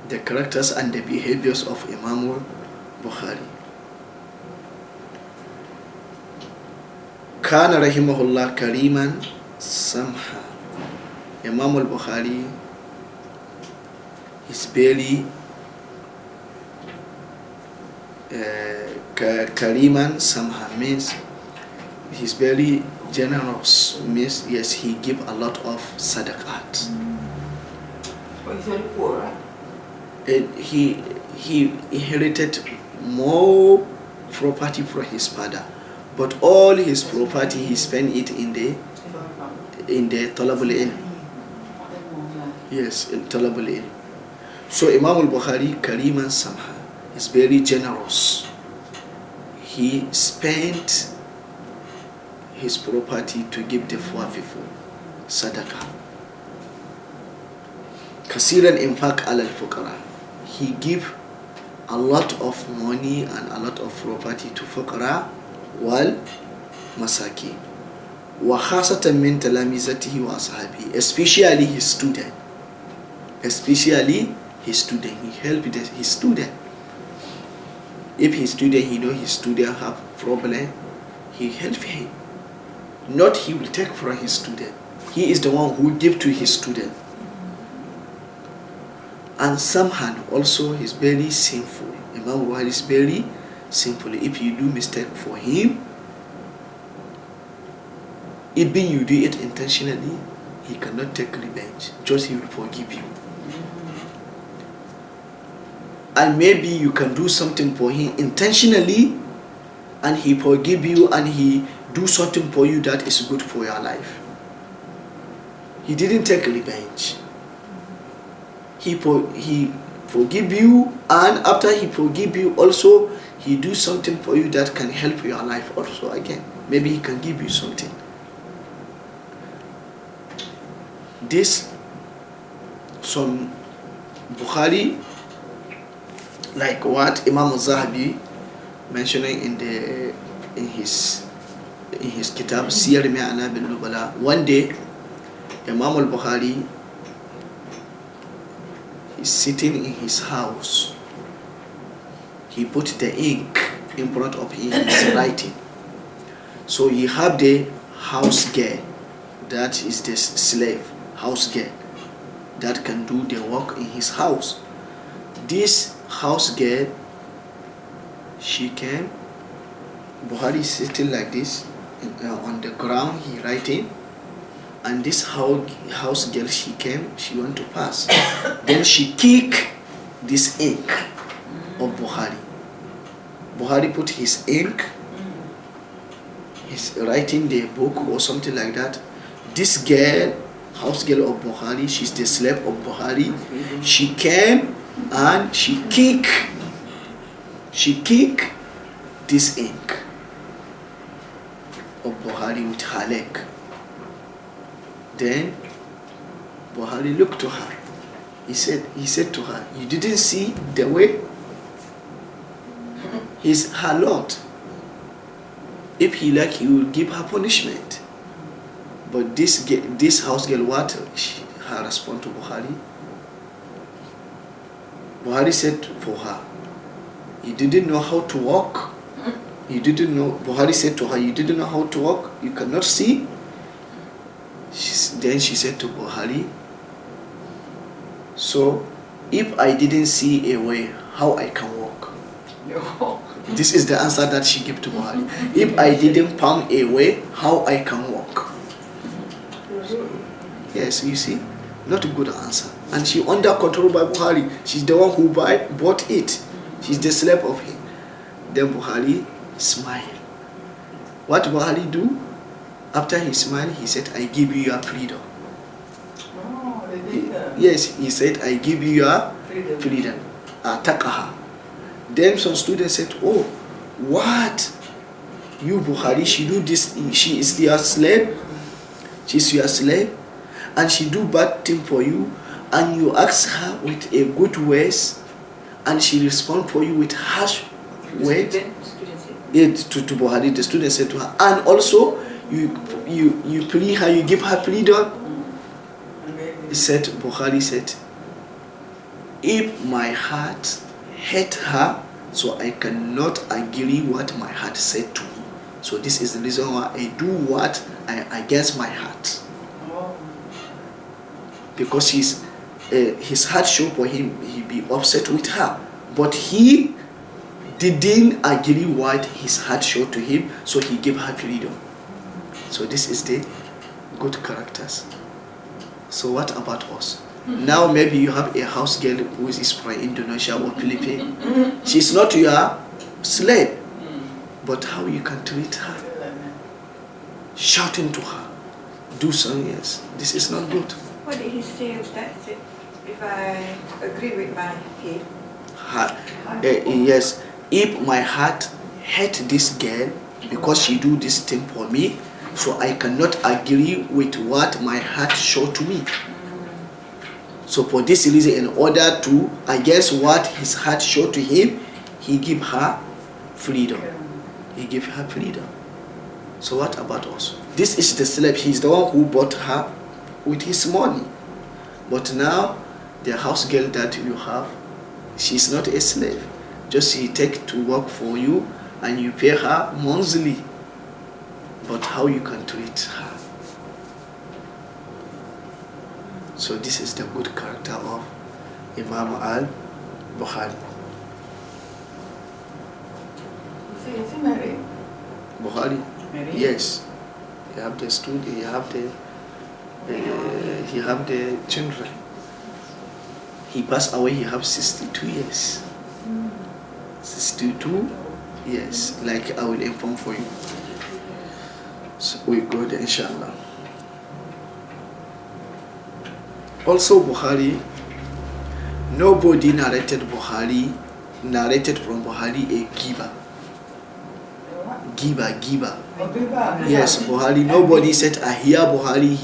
Speaker 1: The characters and the behaviors of Imam al-Bukhari. Kana rahimahullah kariman samha. Imam al-Bukhari is very kariman samha, means he's very generous, means yes, he give a lot of sadaqat.
Speaker 2: But he's very poor, right?
Speaker 1: And he inherited more property from his father, but all his property he spent it in the talabul ilm. Yes, in talabul ilm. So Imam al-Bukhari kariman samha is very generous. He spent his property to give the poor people sadaqah. Kasiran infaq ala al-fuqara. He give a lot of money and a lot of property to fuqara wal masaki. Wa khasatan min talamizatihi wa ashabi, especially his student. He helped his student. If his student, he know his student have problem, he help him. Not he will take from his student. He is the one who give to his student. And somehow also he's very sinful. Imam Bukhari is very sinful. If you do mistake for him, it being you do it intentionally, he cannot take revenge. Just he will forgive you. And maybe you can do something for him intentionally, and he forgive you, and he do something for you that is good for your life. He didn't take revenge. He forgive you, and after he forgive you also, he do something for you that can help your life also again. Maybe he can give you something. This, some Bukhari, like what Imam al-Zahabi mentioning in his kitab Siyar Mi'ana bin Nubala. One day Imam al-Bukhari is sitting in his house. He put the ink in front of him, he's writing. So he have the house girl, that is the slave, house girl, that can do the work in his house. This house girl, she came, Bukhari is sitting like this on the ground, he writing, and this house girl, she came, she want to pass. Then she kick this ink of Bukhari. Bukhari put his ink, he's writing the book or something like that. This girl, house girl of Bukhari, she's the slave of Bukhari. She came and she kick this ink of Buhari with her leg. Then Buhari looked to her. He said to her, you didn't see the way? He's her Lord. If he like, he will give her punishment. But this house girl, what her response to Buhari? Buhari said for her, you didn't know how to walk. You didn't know. Buhari said to her, you didn't know how to walk. You cannot see. Then she said to Buhari, so if I didn't see a way, how I can walk? This is the answer that she gave to Buhari. If I didn't find a way, how I can walk? Yes, you see, not a good answer. And she under control by Buhari. She's the one who bought it. She's the slave of him. Then Buhari smiled. What Buhari do? After he smiled, he said, I give you your freedom. Yes, he said, I give you your freedom. Atakaha. Then some students said, oh, what? You Buhari, she do this, she is your slave. She's your slave. And she do bad thing for you. And you ask her with a good ways. And she respond for you with harsh words. Yeah, to Buhari, the student said to her. And also, you plead her, you give her freedom. He said, Buhari said, if my heart hate her, so I cannot agree what my heart said to me. So this is the reason why I do what I against my heart. Because his heart show for him, he be upset with her. But he didn't agree what his heart showed to him, so he gave her freedom. So this is the good characters. So what about us? Now maybe you have a house girl who is from Indonesia or Philippines. She's not your slave. But how you can treat her? Shouting to her. Do something, yes. This is not good.
Speaker 3: What did he say with that? He said, if I agree with my head?
Speaker 1: Yes. If my heart hate this girl because she do this thing for me, so I cannot agree with what my heart show to me. So for this reason, in order to against what his heart showed to him, he give her freedom. He give her freedom. So what about us? This is the slave. He's the one who bought her with his money. But now, the house girl that you have, she's not a slave. Just she take to work for you and you pay her monthly. But how you can treat her? So this is the good character of Imam al-Bukhari.
Speaker 2: Is he married?
Speaker 1: Bukhari?
Speaker 2: Married?
Speaker 1: Yes. He have the student, he have the children. He passed away, he have 62 years. 62 years, like I will inform for you. So we go there, inshallah. Also Bukhari, nobody narrated from Bukhari a giver. Giver. Yes, Buhari. Nobody said, I hear Buhari.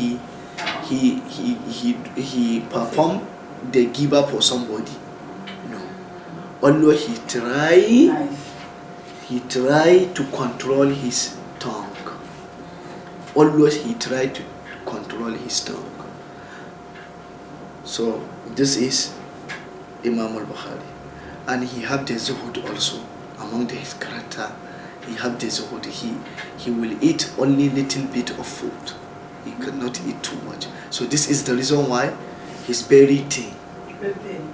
Speaker 1: He performed the giver for somebody. No. Although he tried to control his tongue. Always he tried to control his tongue. So this is Imam al-Bukhari, and he have the zuhud also among his character. He have the zuhud. He will eat only little bit of food. He cannot eat too much. So this is the reason why he's very thin.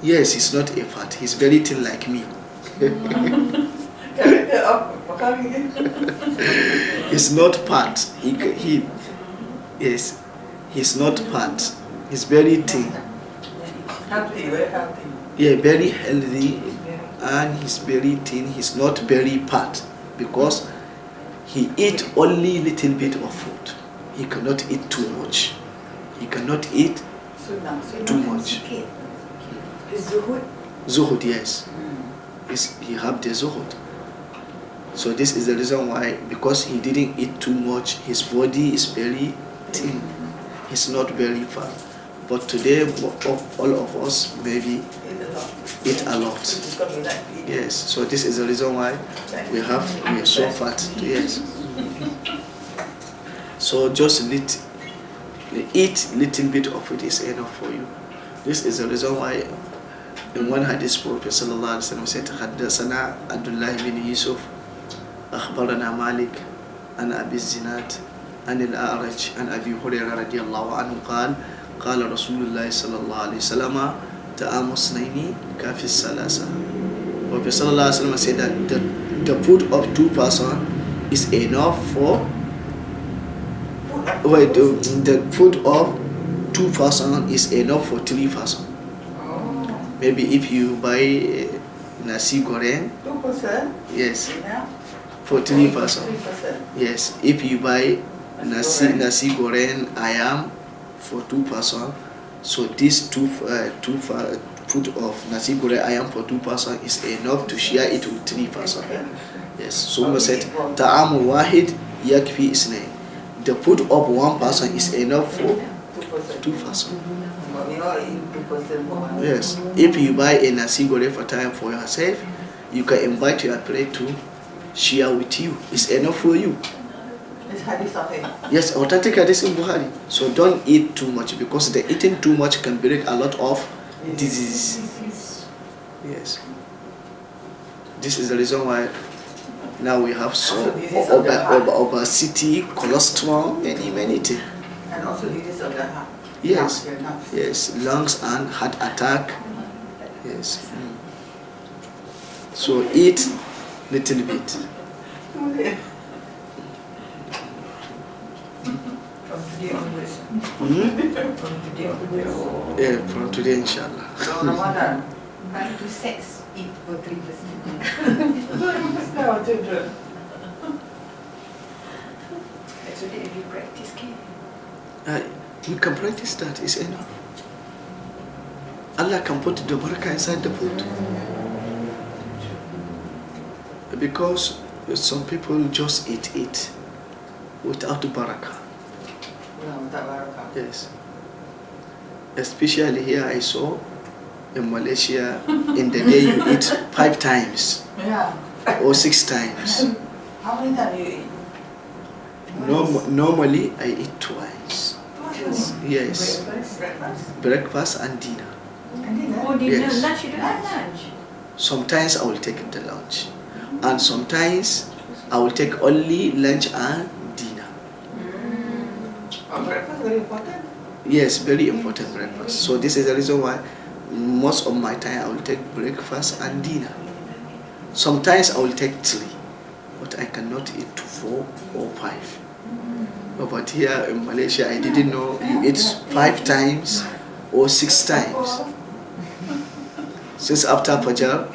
Speaker 1: Yes, he's not a fat. He's very thin like me.
Speaker 2: Character of Bukhari.
Speaker 1: He's not fat. Yes, he's not fat. He's very thin.
Speaker 2: Healthy, very healthy.
Speaker 1: Yeah, very healthy, and he's very thin. He's not very fat because he eat only little bit of food. He cannot eat too much. He cannot eat too much.
Speaker 3: Zuhud?
Speaker 1: Zuhud, yes. He have the zuhud. So this is the reason why, because he didn't eat too much, his body is very thin. It's not very fat. But today, all of us maybe eat a lot. Yes. So this is the reason why we are so fat. Yes. So just eat little bit of it is enough for you. This is the reason why in one hadith Prophet sallallahu alaihi wasallam said, "Haddathana Abdullah bin Yusuf, akhbarana Malik, an Abi Zinad, an al-A'raj, an Abi Hurairah radiyallahu anhu qala, qala Rasulullah sallallahu alaihi wasallam, ta'amu snaini kafi salasa." Prophet sallallahu alaihi wasallam said that the food of 2 persons is enough for the food of 2 persons is enough for 3 persons. Maybe if you buy nasi goreng,
Speaker 2: 2%?
Speaker 1: yes,
Speaker 2: Yeah.
Speaker 1: for 3 persons.
Speaker 2: 3%.
Speaker 1: Yes, if you buy nasi goreng ayam for 2 persons, so this food of nasi goreng ayam for 2 persons is enough to share it with 3 persons. Yes, so we said ta'amu wahid yakfi isnain. The food of 1 person is enough for 2 persons. Yes, if you buy a nasi goreng for time for yourself, you can invite your friend to share with you. It's enough for you.
Speaker 2: It's hadith sahih.
Speaker 1: Yes, authentic hadith in Bukhari. So don't eat too much, because the eating too much can bring a lot of disease. Yes. This is the reason why now we have so obesity, cholesterol, many things.
Speaker 2: And also disease of the heart.
Speaker 1: Yes,
Speaker 2: Lungs.
Speaker 1: yes, lungs and heart attack. Yes. So eat little bit.
Speaker 3: From today onwards. From today onwards.
Speaker 1: Yeah, from today, inshallah.
Speaker 2: So Ramadan.
Speaker 3: Back to sex, eat for 3%.
Speaker 2: Our children.
Speaker 3: Actually, if you practice,
Speaker 1: You can practice that, is enough. Allah can put the barakah inside the food. Because some people just eat it without barakah.
Speaker 2: Without barakah.
Speaker 1: Yes. Especially here I saw in Malaysia, in the day you eat 5 times
Speaker 2: Yeah.
Speaker 1: or 6 times.
Speaker 2: How many times you eat?
Speaker 1: Normally I eat twice. Yes.
Speaker 2: Breakfast?
Speaker 1: Breakfast and dinner.
Speaker 2: And dinner?
Speaker 3: Oh, dinner,
Speaker 1: Yes.
Speaker 3: lunch, you don't have lunch.
Speaker 1: Sometimes I will take the lunch, and sometimes I will take only lunch and dinner.
Speaker 2: Breakfast very important.
Speaker 1: Yes, very important breakfast. So this is the reason why most of my time I will take breakfast and dinner. Sometimes I will take 3, but I cannot eat 4 or 5. But here in Malaysia, I didn't know you eat 5 times or 6 times. Since after Fajr,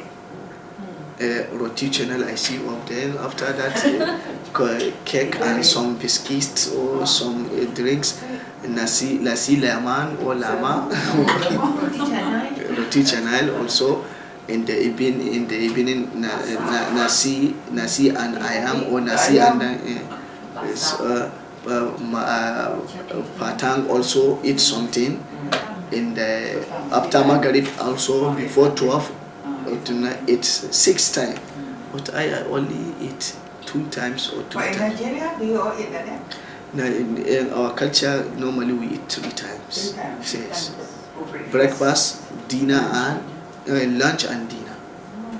Speaker 1: roti channel I see up there. After that, cake and some biscuits or some drinks, nasi laman or lama, roti channel also. In the evening, nasi and ayam or nasi and patang also eat something. In the after Maghrib also before 12, eat 6 times. But I only eat 2 times or 3
Speaker 2: But in
Speaker 1: times.
Speaker 2: Nigeria, do you all eat like that?
Speaker 1: Now, in our culture, normally we eat 3 times.
Speaker 2: 3 times?
Speaker 1: Yes.
Speaker 2: For
Speaker 1: Breakfast, dinner, and lunch and dinner.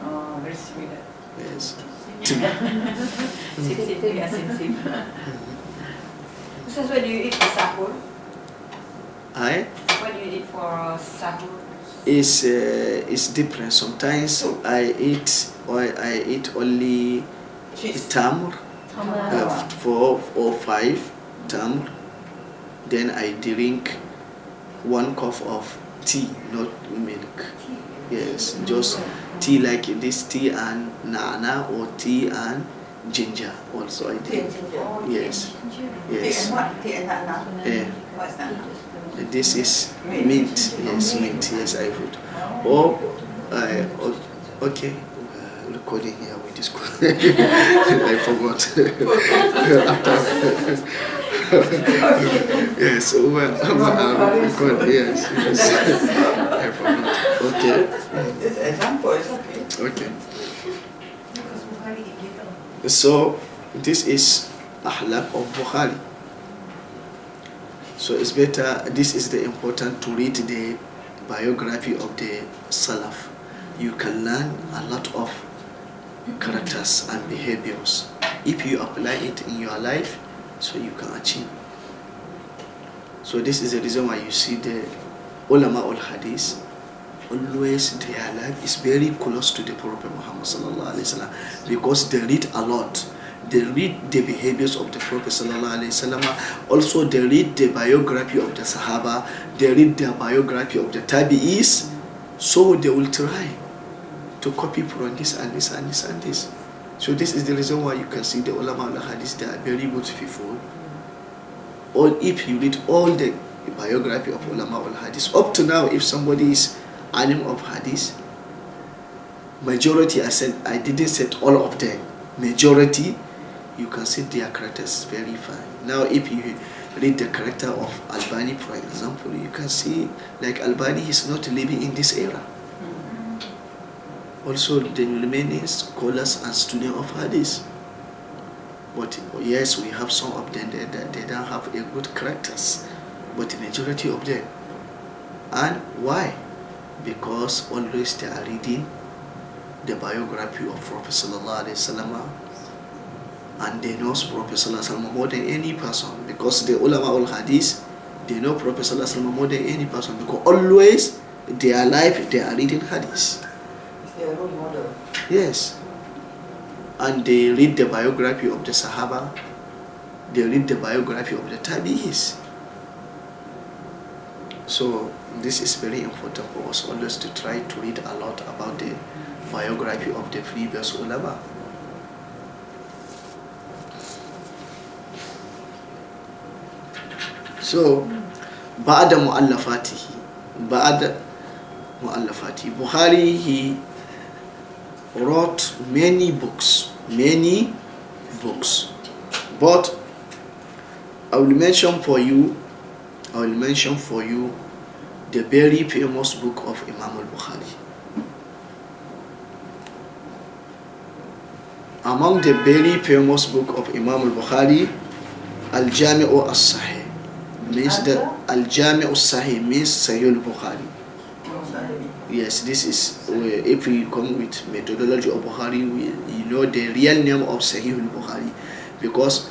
Speaker 3: Oh, very sweet.
Speaker 1: Yes.
Speaker 3: Same. Ustaz, what do you eat for sahur? What do you eat for sahur?
Speaker 1: It's different. Sometimes I eat only
Speaker 2: cheese.
Speaker 1: tamr, 4 or 5 tamr. Then I drink 1 cup of tea, not milk. Yes, just tea like this, tea and nana or tea and ginger also I
Speaker 2: Tea and
Speaker 1: drink.
Speaker 2: ginger.
Speaker 1: Yes,
Speaker 2: Tea
Speaker 1: yes.
Speaker 2: and what? Tea and nana?
Speaker 1: Yeah.
Speaker 2: What's nana?
Speaker 1: This is mint. Yes, mint. Yes, I would. Or okay, recording here with this. I forgot. Yes, record. Yes. I forgot. Okay.
Speaker 2: It's example, it's okay.
Speaker 1: Okay. So this is Ahlak of Bukhari. So it's better. This is the important to read the biography of the Salaf. You can learn a lot of characters and behaviors. If you apply it in your life, so you can achieve. So this is the reason why you see the ulama al-Hadith, always their life is very close to the Prophet Muhammad sallallahu alaihi wasallam, because they read a lot. They read the behaviors of the Prophet sallallahu alaihi wasallam. Also, they read the biography of the Sahaba. They read the biography of the Tabi'is. So they will try to copy from this and this and this and this. So this is the reason why you can see the ulama al-Hadith. They are very good people. Or if you read all the biography of ulama al-Hadith, up to now, if somebody is alim of Hadith, majority, I didn't say all of them, majority, you can see their characters very fine. Now if you read the character of Albani, for example, you can see like Albani is not living in this era. Also the remaining scholars and students of Hadith. But yes, we have some of them that they don't have a good characters, but the majority of them. And why? Because always they are reading the biography of Prophet sallallahu alaihi wasallam, and they know Prophet sallallahu alaihi wasallam more than any person. Because the ulama al-Hadith, they know Prophet sallallahu alaihi wasallam more than any person, because always their life they are reading Hadith.
Speaker 2: It's their role model.
Speaker 1: Yes. And they read the biography of the Sahaba. They read the biography of the Tabi'is. So this is very important for us always to try to read a lot about the biography of the previous ulama. So بعد مؤلفاته Bukhari, he wrote many books, but I will mention for you the very famous book of Imam al-Bukhari. Among the very famous book of Imam al-Bukhari, al-Jami'u as-Sahih means the al-Jami'u as-Sahih means Sahih al-Bukhari. Yes, this is if we come with methodology of Bukhari, you know the real name of Sahih al-Bukhari, because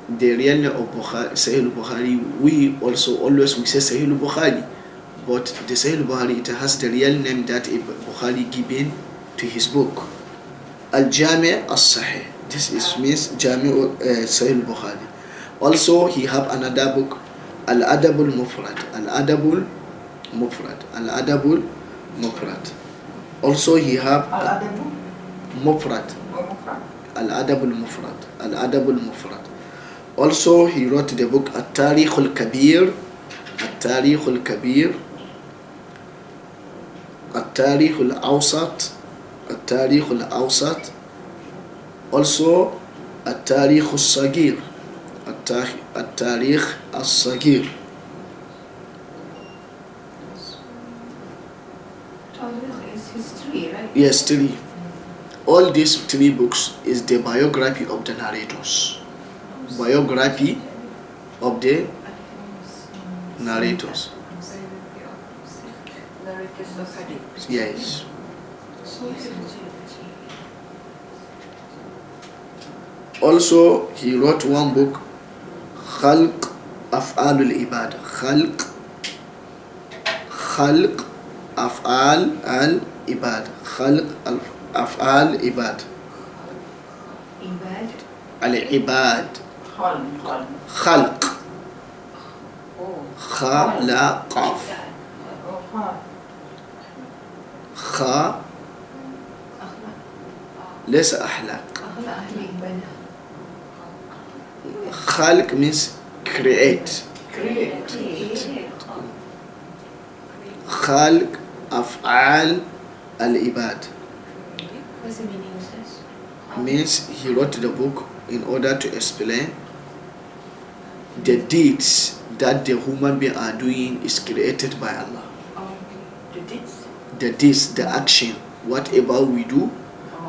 Speaker 1: the real name of Sahih al-Bukhari, we also always say Sahih al-Bukhari, but the Sahih al-Bukhari, it has the real name that Bukhari given to his book, al-Jami' as-Sahih. This is means Jami' Sahih al-Bukhari. Also, he have another book, al-Adab al-Mufrad, al-Adab al-Mufrad. Also, he have Mufrad, al-Adab al-Mufrad. Also, he wrote the book At-Tarikh al-Kabir, At-Tarikh al-Awsat, also At-Tarikh al-Sagir, At-Tarikh al-Sagir.
Speaker 3: History, right?
Speaker 1: Yes, 3. All these 3 books is the biography of the narrators. Biography of the narrators.
Speaker 3: Narrators of Hadith.
Speaker 1: Yes. Also, he wrote one book, Khalq Af'al al-Ibad. Khalq Af'al al-Ibad. Khalq Af'al Ibad. Al-Ibad. Khalq. Khalaqaf. Kha. ليس أحلاق. Khalq means create. Khalq Af'al al-Ibad.
Speaker 3: What's the meaning of this?
Speaker 1: Means he wrote the book in order to explain the deeds that the human being are doing is created by Allah.
Speaker 3: The deeds?
Speaker 1: The deeds, the action, whatever we do,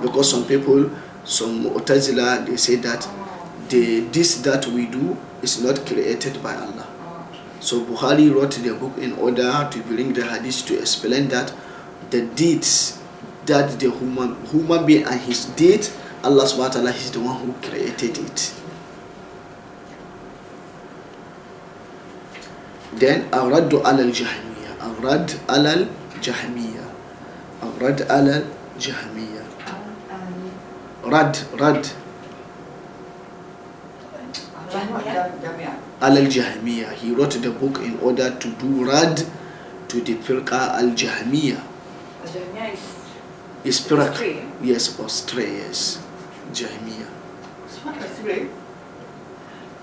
Speaker 1: because some people, some Mu'tazila, they say that the deeds that we do is not created by Allah. So Bukhari wrote the book in order to bring the hadith to explain that the deeds that the human being and his deed, Allah subhanahu wa ta'ala is the one who created it. Then Arad al-Jahmiya. Arad al-Jahmiya. Arad al-Jahmiya. Rad. Al-Jahmiya. He wrote the book in order to do rad to the firqa al-Jahmiya.
Speaker 3: Al-Jahmiya
Speaker 1: Is firqa. Yes, or stray, yes. Jahmiya.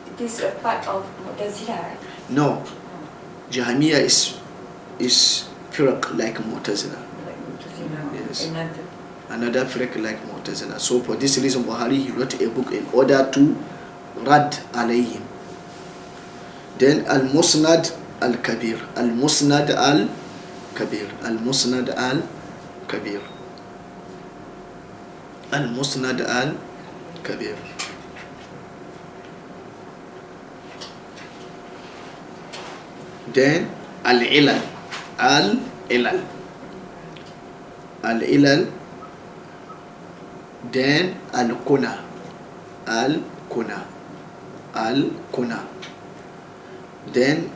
Speaker 3: It is a part of Mu'tazila, right?
Speaker 1: No. Jahmiya is firq like Mu'tazila.
Speaker 3: Like Mu'tazila.
Speaker 1: Yes.
Speaker 3: Another.
Speaker 1: Another firq like Mu'tazila. So for this reason, Bukhari, he wrote a book in order to rad alayhim. Then al-Musnad al-Kabir. Al-Musnad al-Kabir. Al-Musnad al-Kabir. Al-Musnad al-Kabir. Then al-Ilal. Al-Ilal. Al-Ilal. Then al-Kuna. Al-Kuna. Al-Kuna. Then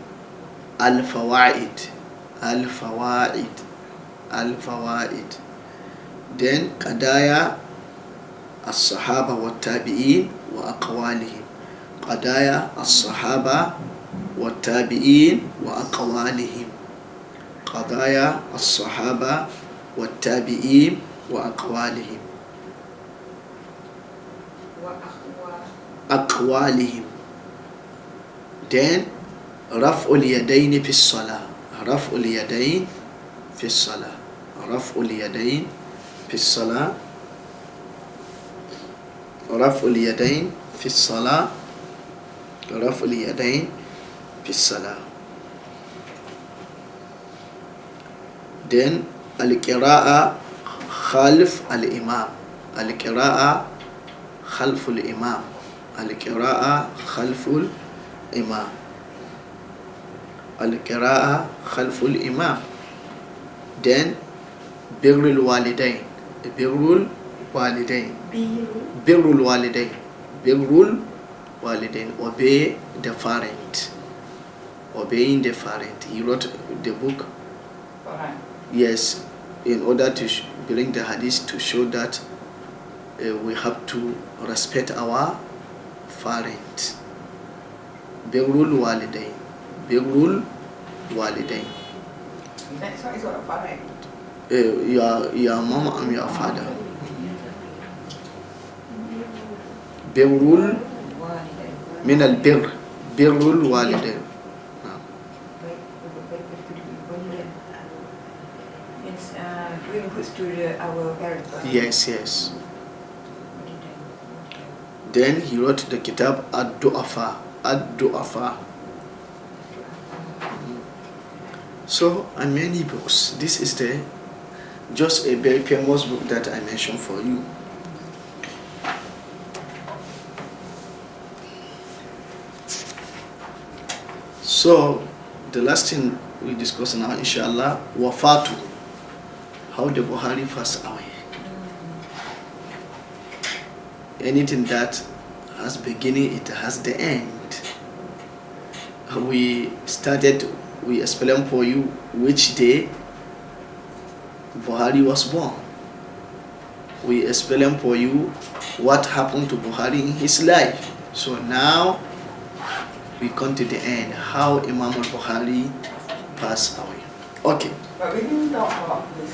Speaker 1: al-Fawaid. Al-Fawaid. Al-Fawaid. Then Qadaya الصحابة والتابعين وأقوالهم. قضايا الصحابة والتابعين وأقوالهم. قضايا الصحابة والتابعين وأقوالهم. أقوالهم. Then رفع اليدين في الصلاة. رفع اليدين في الصلاة. رفع اليدين في الصلاة. رفع اليدين في الصلاة. رفع اليدين في الصلاة. Then القراءة خلف الإمام. القراءة خلف الإمام. القراءة خلف الإمام. القراءة خلف الإمام. Then بر الوالدين. بر الوالدين. بر الوالدين. بر الوالدين. Obey the parent. Obeying the parent. He wrote the book. Yes, in order to bring the hadith to show that we have to respect our parent. Birrul walidain. Birrul walidain.
Speaker 2: Next one is what a parent.
Speaker 1: Your mom and your father. Birrul min al-birr. Birrul walidain.
Speaker 3: Doing good to our parents.
Speaker 1: Yes. Then he wrote the kitab ad-du'afa. Ad-du'afa. So, and many books. This is just a very famous book that I mentioned for you. So, the last thing we discuss now, inshallah, wafatu. How the Bukhari passed away. Anything that has beginning, it has the end. We explained for you which day Bukhari was born. We explained for you what happened to Bukhari in his life. So now we come to the end, how Imam al-Bukhari passed away. Okay.
Speaker 2: But we didn't talk about this,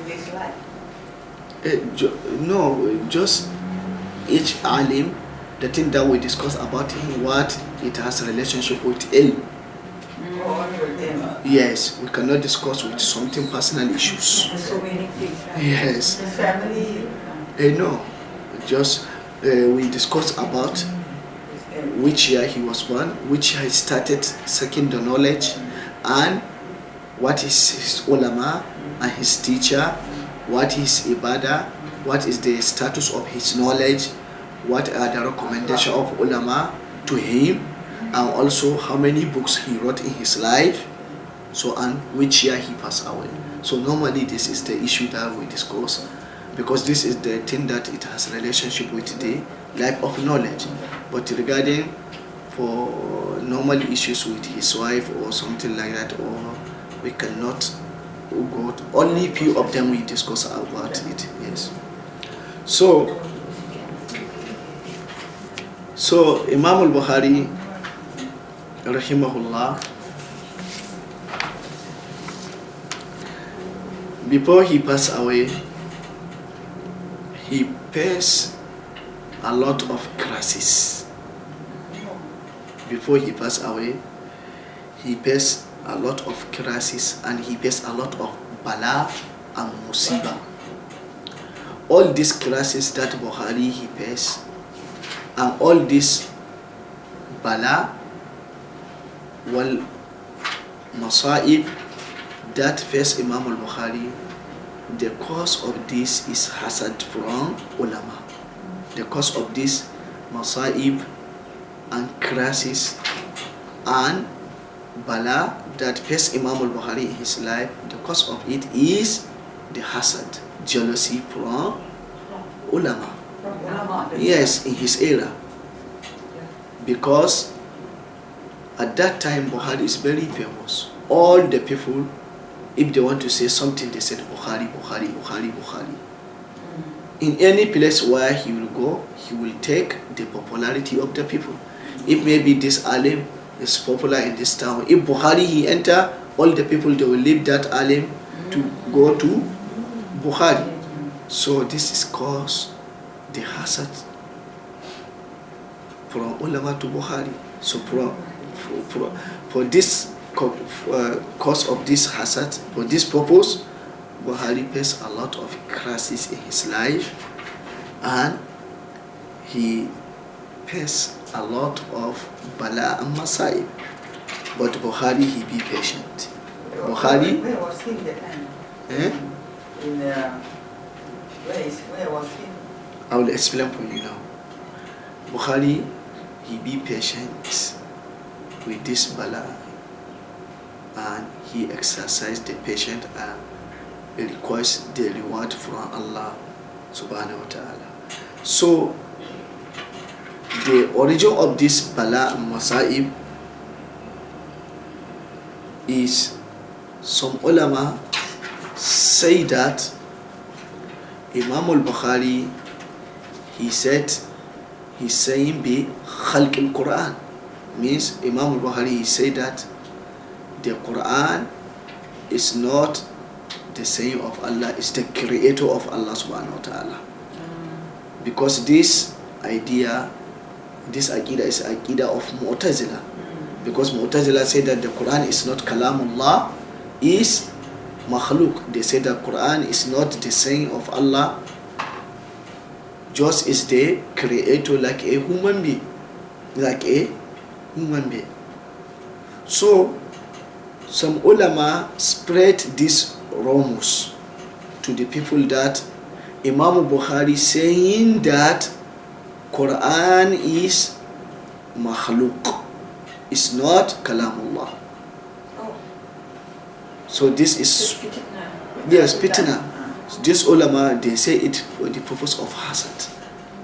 Speaker 2: his life.
Speaker 1: No, just each alim, the thing that we discuss about him, what it has a relationship with ilm. Yes, we cannot discuss with something personal issues.
Speaker 3: So many things, right?
Speaker 1: Yes.
Speaker 2: His family,
Speaker 1: No, just we discussed about which year he was born, which year he started seeking the knowledge, and what is his ulama and his teacher, what is ibadah, what is the status of his knowledge, what are the recommendations of ulama to him, and also how many books he wrote in his life, so and which year he passed away. So normally this is the issue that we discuss, because this is the thing that it has relationship with the life of knowledge. But regarding for normal issues with his wife or something like that, or we cannot go, only few of them we discuss about it. Yes. So Imam al-Bukhari rahimahullah, before he passed away, he faced a lot of crises. Before he passed away, he faced a lot of crises, and he faced a lot of bala and musiba. All these crises that Bukhari he faced, and all this bala wal masaib that face Imam al-Bukhari, the cause of this is hasad from ulama. The cause of this masaib and crisis and bala that face Imam al-Bukhari in his life, the cause of it is the hasad, jealousy from ulama. Yes, in his era. Because at that time Bukhari is very famous. All the people, if they want to say something, they said Bukhari, Bukhari, Bukhari, Bukhari. In any place where he will go, he will take the popularity of the people. If maybe this alim is popular in this town, if Bukhari he enter, all the people they will leave that alim to go to Bukhari. So this is cause the hasad from ulama to Bukhari. So for this cause of this hasad, for this purpose, Bukhari faced a lot of crises in his life, and he faced a lot of bala and masaib. But Bukhari he be patient. Bukhari.
Speaker 2: Where was he that time? Where was he?
Speaker 1: I will explain for you now. Bukhari he be patient with this bala, and he exercised the patience and requires the reward from Allah subhanahu wa ta'ala. So the origin of this bala and masaib is, some ulama say that Imam al-Bukhari he said, he's saying bi khalq al-Quran, means Imam al-Bukhari he said that the Quran is not the saying of Allah, is the creator of Allah subhanahu wa ta'ala. Because this idea, this aqidah is aqidah of Mu'tazila. Because Mu'tazila say that the Quran is not kalamullah, is makhluk. They say that Quran is not the saying of Allah, just is the creator, like a human being. Like a human being. So some ulama spread this rumors to the people that Imam Bukhari saying that Quran is makhluk, is not kalamullah. So this is, yes, fitna. This ulama they say it for the purpose of hasad,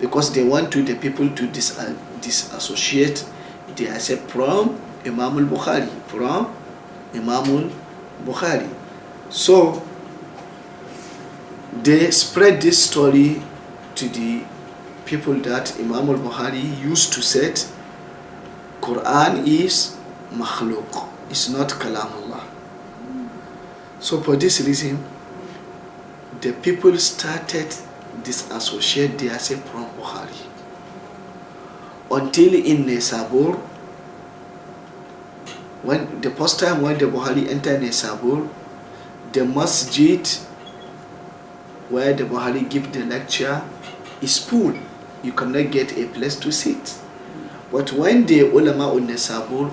Speaker 1: because they want to the people to disassociate the accept from Imam al-Bukhari, from Imam al-Bukhari. So they spread this story to the people that Imam al-Bukhari used to say Quran is makhluk, it's not kalamullah. So for this reason, the people started disassociate themselves from Bukhari. Until in Nesabur, when the first time when the Bukhari entered Nesabur, the masjid where the Buhari give the lecture is full. You cannot get a place to sit. But when the ulama on Nesabur,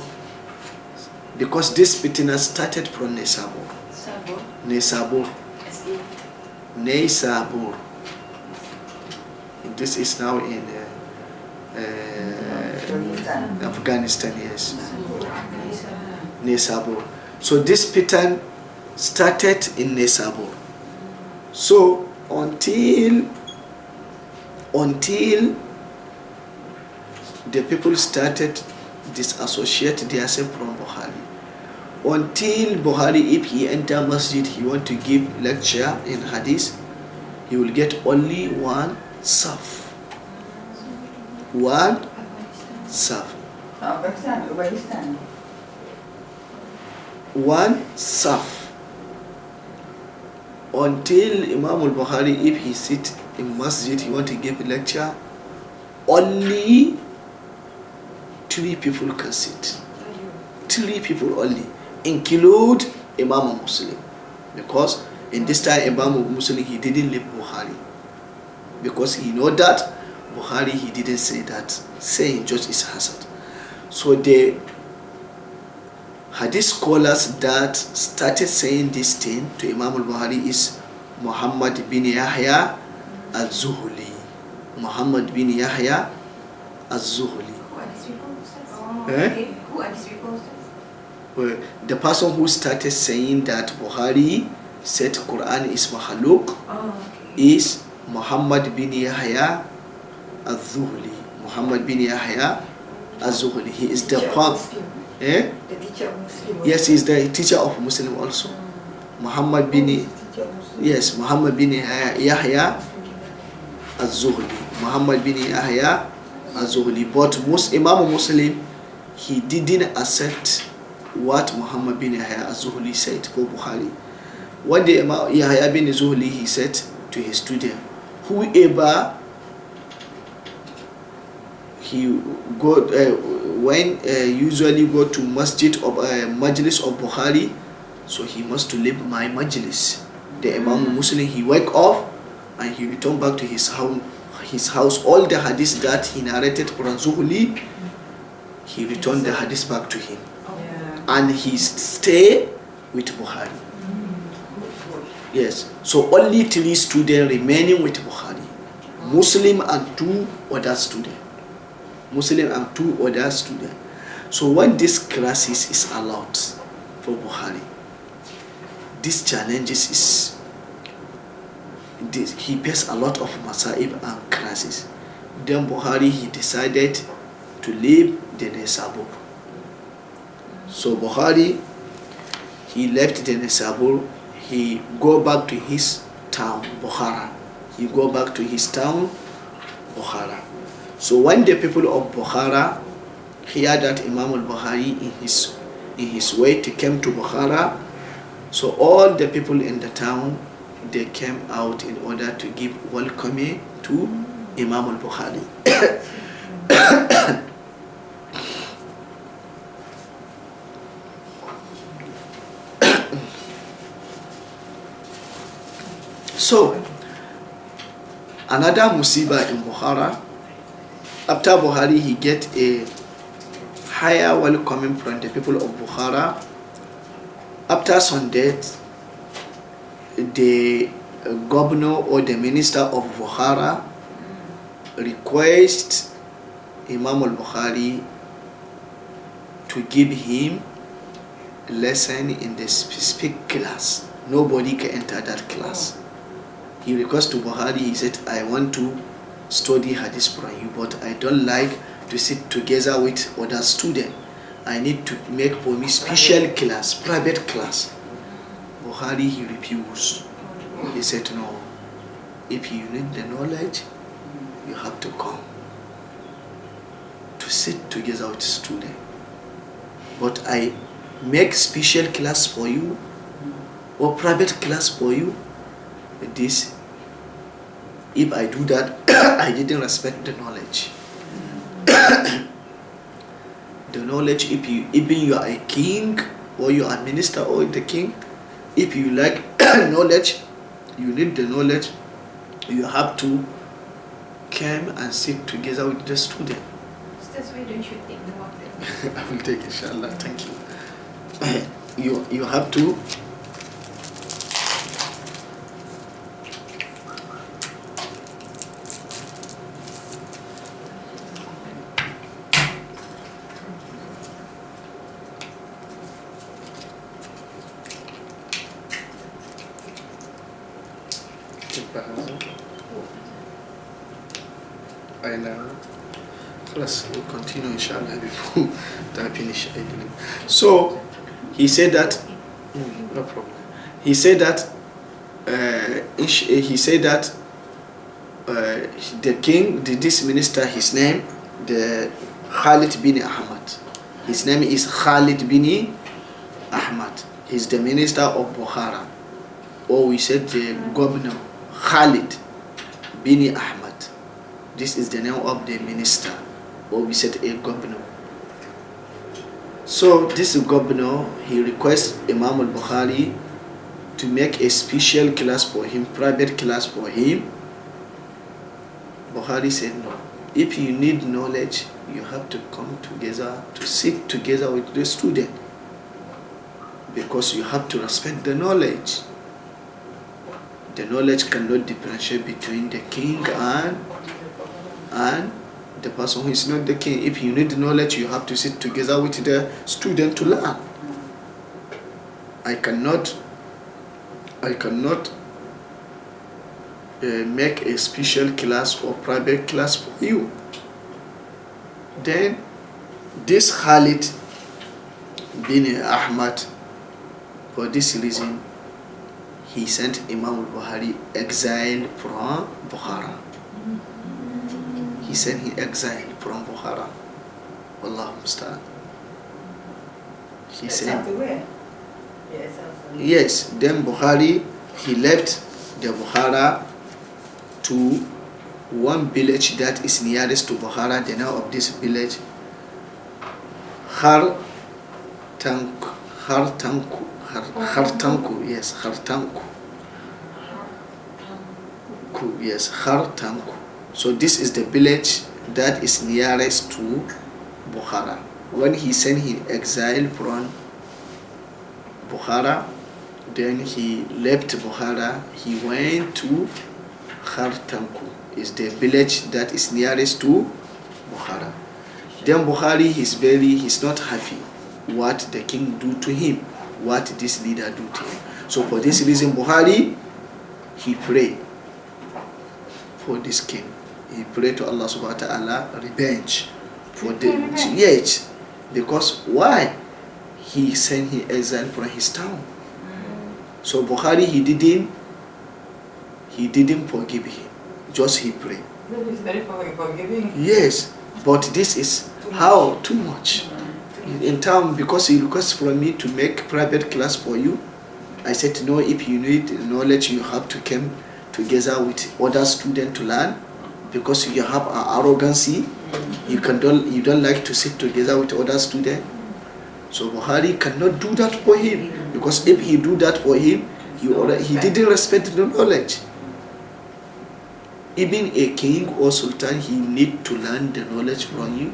Speaker 1: because this fitna started from Nesabur. Nesabur. Nesabur. This is now in Afghanistan, yes. Nesabur. So this fitna started in Nesabur. So until the people started disassociate themselves from Buhari. Until Buhari, if he enter masjid, he want to give lecture in hadith, he will get only one saf. One saf. One saf. Until Imam al-Bukhari, if he sit in masjid, he want to give a lecture, only 3 people can sit. 3 people only, include Imam Muslim. Because in this time, Imam Muslim, he didn't leave Bukhari. Because he know that Bukhari, he didn't say that. Saying just is hazard. So the hadith scholars that started saying this thing to Imam al-Bukhari is Muhammad bin Yahya al-Zuhuli. Muhammad bin Yahya al-Zuhuli.
Speaker 3: Who are these people? Who are these people?
Speaker 1: Well, the person who started saying that Bukhari said Quran is Mahaluk is Muhammad bin Yahya al-Zuhuli. Muhammad bin Yahya al-Zuhuli. He is the one.
Speaker 3: The teacher of Muslim.
Speaker 1: Yes, he is the teacher of Muslim also. Muhammad bin Muhammad bin Yahya al-Zuhli. Muhammad bin Yahya al-Zuhli. But Imam Muslim, he didn't accept what Muhammad bin Yahya al-Zuhli said for Bukhari. One day Yahya bin Zuhli, he said to his student, whoever he go when usually go to masjid of majlis of Bukhari, so he must to leave my majlis. The Imam Muslim, he wake up and he return back to his house. All the hadith that he narrated from Zuhli, he returned the hadith back to him, and he stay with Bukhari. Yes, so only 3 students remaining with Bukhari, Muslim and 2 other students. Muslim and 2 other students. So when this crisis is allowed for Bukhari, these challenges is he faced a lot of masaib and crisis. Then Bukhari, he decided to leave the Nesabur. So Bukhari, he left the Nesabur. He go back to his town, Bukhara. He go back to his town, Bukhara. So when the people of Bukhara hear that Imam al-Bukhari in his way to come to Bukhara, so all the people in the town, they came out in order to give welcome to Imam al-Bukhari. So another musibah in Bukhara, after Bukhari, he get a higher welcoming from the people of Bukhara. After some death, the governor or the minister of Bukhara request Imam al-Bukhari to give him a lesson in the specific class. Nobody can enter that class. He requests to Bukhari, he said, I want to study hadith from you, but I don't like to sit together with other students. I need to make for me special class, private class. Bukhari, he refused. He said, no, if you need the knowledge, you have to come to sit together with students. But I make special class for you or private class for you. This, if I do that, I didn't respect the knowledge. The knowledge, if you, even you are a king or you are a minister or the king, if you like knowledge, you need the knowledge, you have to come and sit together with the student.
Speaker 3: That's why don't you take the water?
Speaker 1: I will take it, inshallah. Thank you. You have to I know. Plus, we'll continue inshallah before I finish. So, he said that. No problem. He said that. The king, this minister, his name, the Khalid bin Ahmad. His name is Khalid bin Ahmad. He's the minister of Bukhara, or we said the governor Khalid bin Ahmad. This is the name of the minister, or we said a governor. So this governor, he requests Imam al-Bukhari to make a special class for him, private class for him. Bukhari said no. If you need knowledge, you have to come together, to sit together with the student, because you have to respect the knowledge. The knowledge cannot differentiate between the king and the person who is not the king. If you need knowledge, you have to sit together with the student to learn. I cannot make a special class or private class for you. Then this Khalid bin Ahmad, for this reason, he sent Imam al-Bukhari exiled from Bukhara. He sent him exiled from Bukhara. Wallahu musta'an. He said, yes, then Bukhari, he left the Bukhara to one village that is nearest to Bukhara. The name of this village, Khartanku. So this is the village that is nearest to Bukhara. When he sent him exile from Bukhara, then he left Bukhara, he went to Khartanku. Is the village that is nearest to Bukhara. Then Bukhari, he's not happy what the king do to him, what this leader do to him. So for this reason, Bukhari, he prayed for this king. He prayed to Allah subhanahu wa ta'ala revenge for the yes, because why? He sent him exile from his town. So Bukhari, he didn't forgive him. Just he prayed.
Speaker 2: That is very forgiving.
Speaker 1: Yes, but this is how too much. In town, because he requests from me to make private class for you, I said no. If you need knowledge, you have to come together with other students to learn, because you have an arrogancy. You don't like to sit together with other students. So Bukhari cannot do that for him, because if he do that for him, he didn't respect the knowledge. Even a king or sultan, he need to learn the knowledge from you.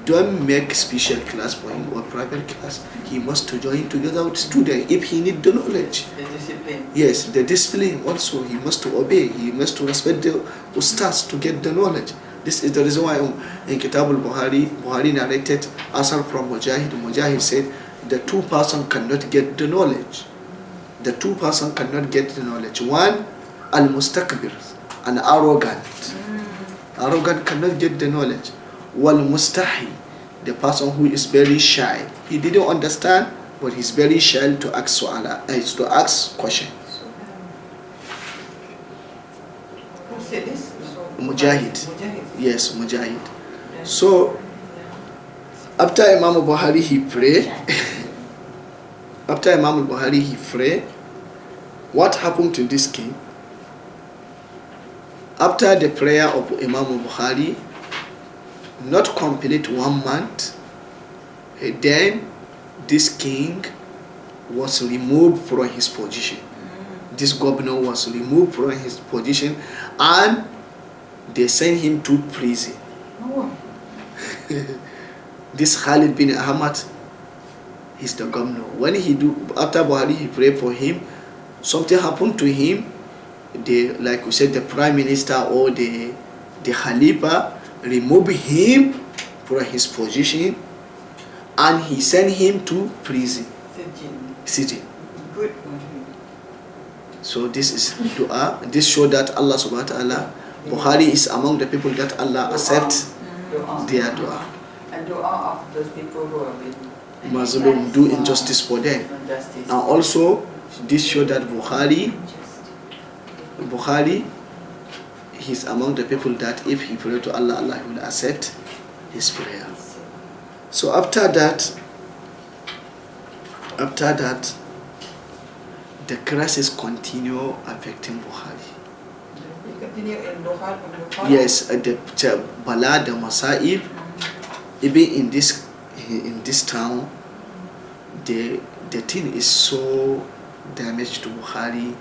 Speaker 1: Don't make special class for him or private class. He must to join together with students if he need the knowledge.
Speaker 2: The discipline.
Speaker 1: Yes, the discipline also. He must to obey. He must to respect the ustaz to get the knowledge. This is the reason why in Kitab al-Bukhari narrated Asar from Mujahid. Mujahid said the two person cannot get the knowledge. The two person cannot get the knowledge. One, al-mustakbir, an arrogant. Arrogant cannot get the knowledge. Wal mustahi, the person who is very shy. He didn't understand, but he's very shy to ask to ask question.
Speaker 2: Who said this?
Speaker 1: Mujahid. Yes, Mujahid. So after Imam al-Bukhari he prayed. After Imam al-Bukhari he prayed. What happened to this king? After the prayer of Imam al-Bukhari, not complete 1 month, then this king was removed from his position. this governor was removed from his position and they sent him to prison.
Speaker 2: Oh.
Speaker 1: This Khalid bin Ahmad, he's the governor. When after Buhari, he prayed for him. Something happened to him. Like we said, the prime minister or the Khalifa removed him from his position and he sent him to prison. Sijin.
Speaker 2: Good.
Speaker 1: So this is dua. This shows that Allah subhanahu wa ta'ala, Buhari is among the people that Allah accepts their dua.
Speaker 2: And dua of those people who have been
Speaker 1: Muslim, do injustice for them.
Speaker 2: injustice.
Speaker 1: And also, this shows that Buhari, he's among the people that if he pray to Allah, Allah will accept his prayer. So after that, the crisis continue affecting Buhari.
Speaker 2: You continue in Doha.
Speaker 1: Yes, the Bala, the Masaib, even in this town, the thing is so damaged to Buhari.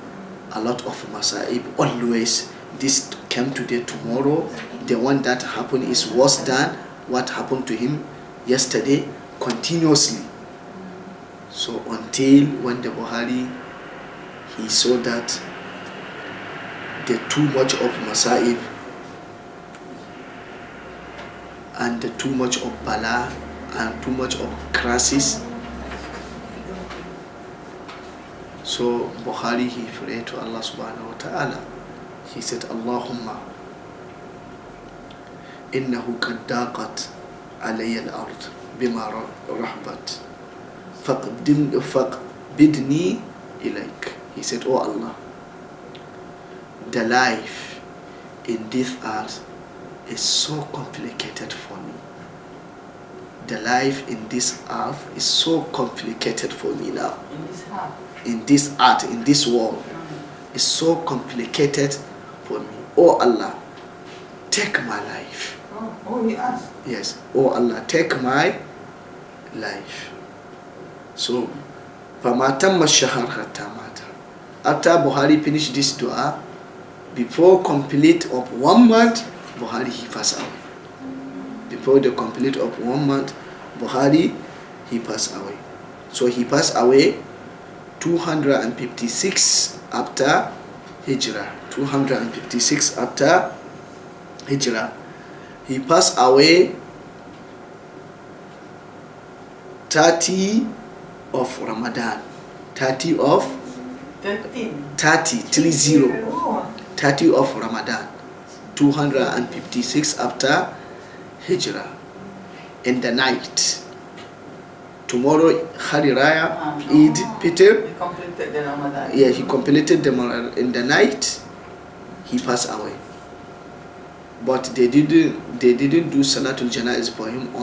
Speaker 1: A lot of Masaib always. This came today, tomorrow. The one that happened is worse than what happened to him yesterday, continuously. So until when the Buhari, he saw that the too much of Masaib and the too much of Bala and too much of crisis. So Buhari, he prayed to Allah subhanahu wa ta'ala. He said, Allahumma innahu qad daqat alayya al-ard bima rahbat faqbidni ilayk. He said, oh Allah, the life in this earth is so complicated for me. The life in this earth is so complicated for me now.
Speaker 2: In this heart.
Speaker 1: In this earth, in this world, is so complicated for me. Oh Allah, take my life.
Speaker 2: Oh, he asked.
Speaker 1: Yes. Oh Allah, take my life. So, فَمَا تَمَّ الشَّهَرْ حَتَّى مَاتَ. After Buhari finished this dua, before complete of 1 month, Buhari, he passed away. Before the complete of 1 month, Buhari, he passed away. So he passed away 256 after Hijrah. 256 after Hijrah. He passed away 30 of Ramadan. 30 of
Speaker 2: 13.
Speaker 1: 30
Speaker 2: Oh.
Speaker 1: 30 of Ramadan. 256 after Hijrah. In the night. Tomorrow, Hari Raya, Eid, Peter.
Speaker 2: He completed the Ramadan.
Speaker 1: Yeah, he completed the Ramadan. In the night, he passed away. But they didn't do Salatul Janaiz for him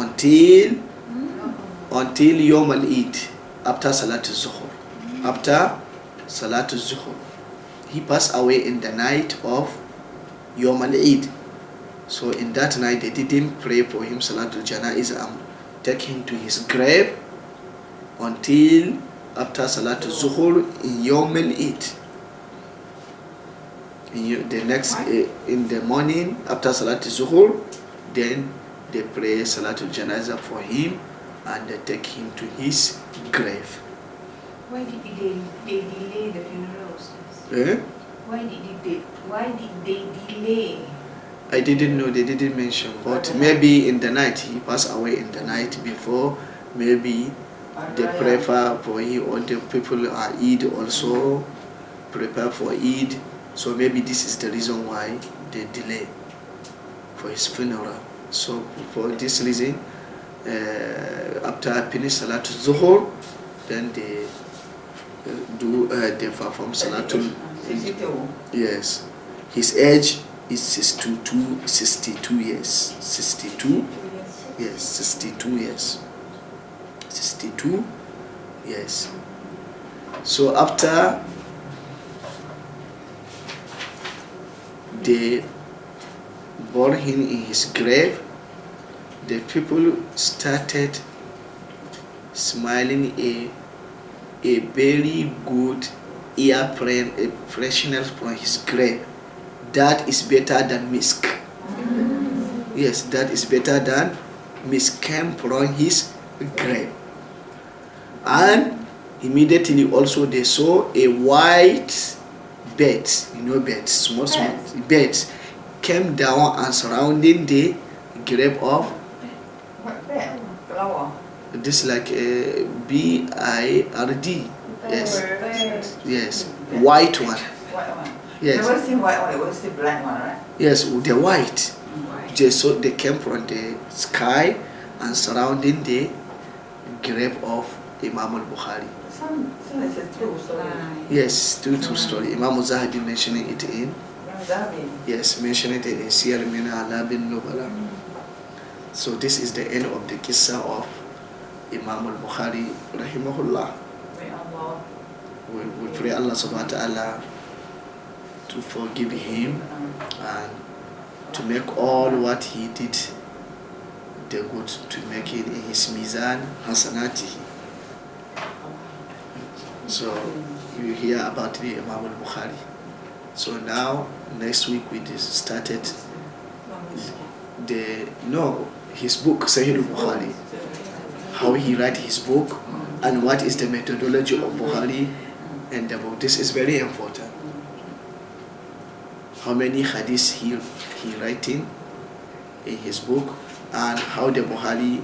Speaker 1: until Yom al-Eid, after Salatul Zuhur. After Salatul Zuhur, he passed away in the night of Yom al-Eid. So in that night, they didn't pray for him Salatul Janaiz and take him to his grave until after Salatul Zuhur in Yom al-Eid. In the morning after Salatul Zuhur, then they pray Salatul Janaiza for him and they take him to his grave.
Speaker 3: Why did they delay the funerals? Why did they delay?
Speaker 1: I didn't know, they didn't mention, but maybe in the night, he passed away in the night before, maybe they prepare for him, or the people are Eid also prepare for Eid. So maybe this is the reason why they delay for his funeral. So for this reason, after I finish Salatul Zuhur, then they they perform Salatul.
Speaker 2: 62.
Speaker 1: Yes, his age is 62 years. 62. Yes, 62 years. 62 years. So after they buried him in his grave, the people started smiling a very good air freshener from his grave. That is better than misk. Yes, that is better than misk came from his grave. And immediately also they saw a white bed, beds, small beds, came down and surrounding the grave of,
Speaker 2: What bed? Flower.
Speaker 1: this like a BIRD. Yes, yes, white one.
Speaker 2: White one.
Speaker 1: Yes,
Speaker 2: Never seen white one, it was the black one, right?
Speaker 1: yes, the white. They came from the sky and surrounding the grave of Imam al-Bukhari.
Speaker 2: Some it's a true story.
Speaker 1: Yes, true story. Imam Zahabi mentioning it in,
Speaker 2: Zabi.
Speaker 1: yes, mentioning it in Siyar min A'lam Nubala. So this is the end of the Qissa of Imam al-Bukhari rahimahullah.
Speaker 2: May Allah.
Speaker 1: We pray Allah subhanahu wa ta'ala to forgive him and to make all what he did the good, to make it in his mizan hasanatihi. So you hear about the Imam al-Bukhari. So now next week we just started his book Sahih al-Bukhari, how he write his book and what is the methodology of Bukhari and the book. This is very important. How many hadiths he writing in his book, and how the Bukhari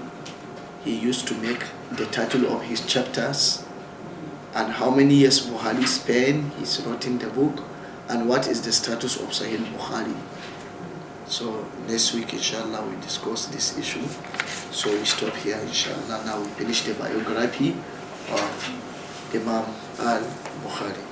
Speaker 1: he used to make the title of his chapters, and how many years Bukhari spent he's writing the book, and what is the status of Sahih Bukhari. So next week inshallah we discuss this issue. So we stop here inshallah. Now we finish the biography of Imam al-Bukhari.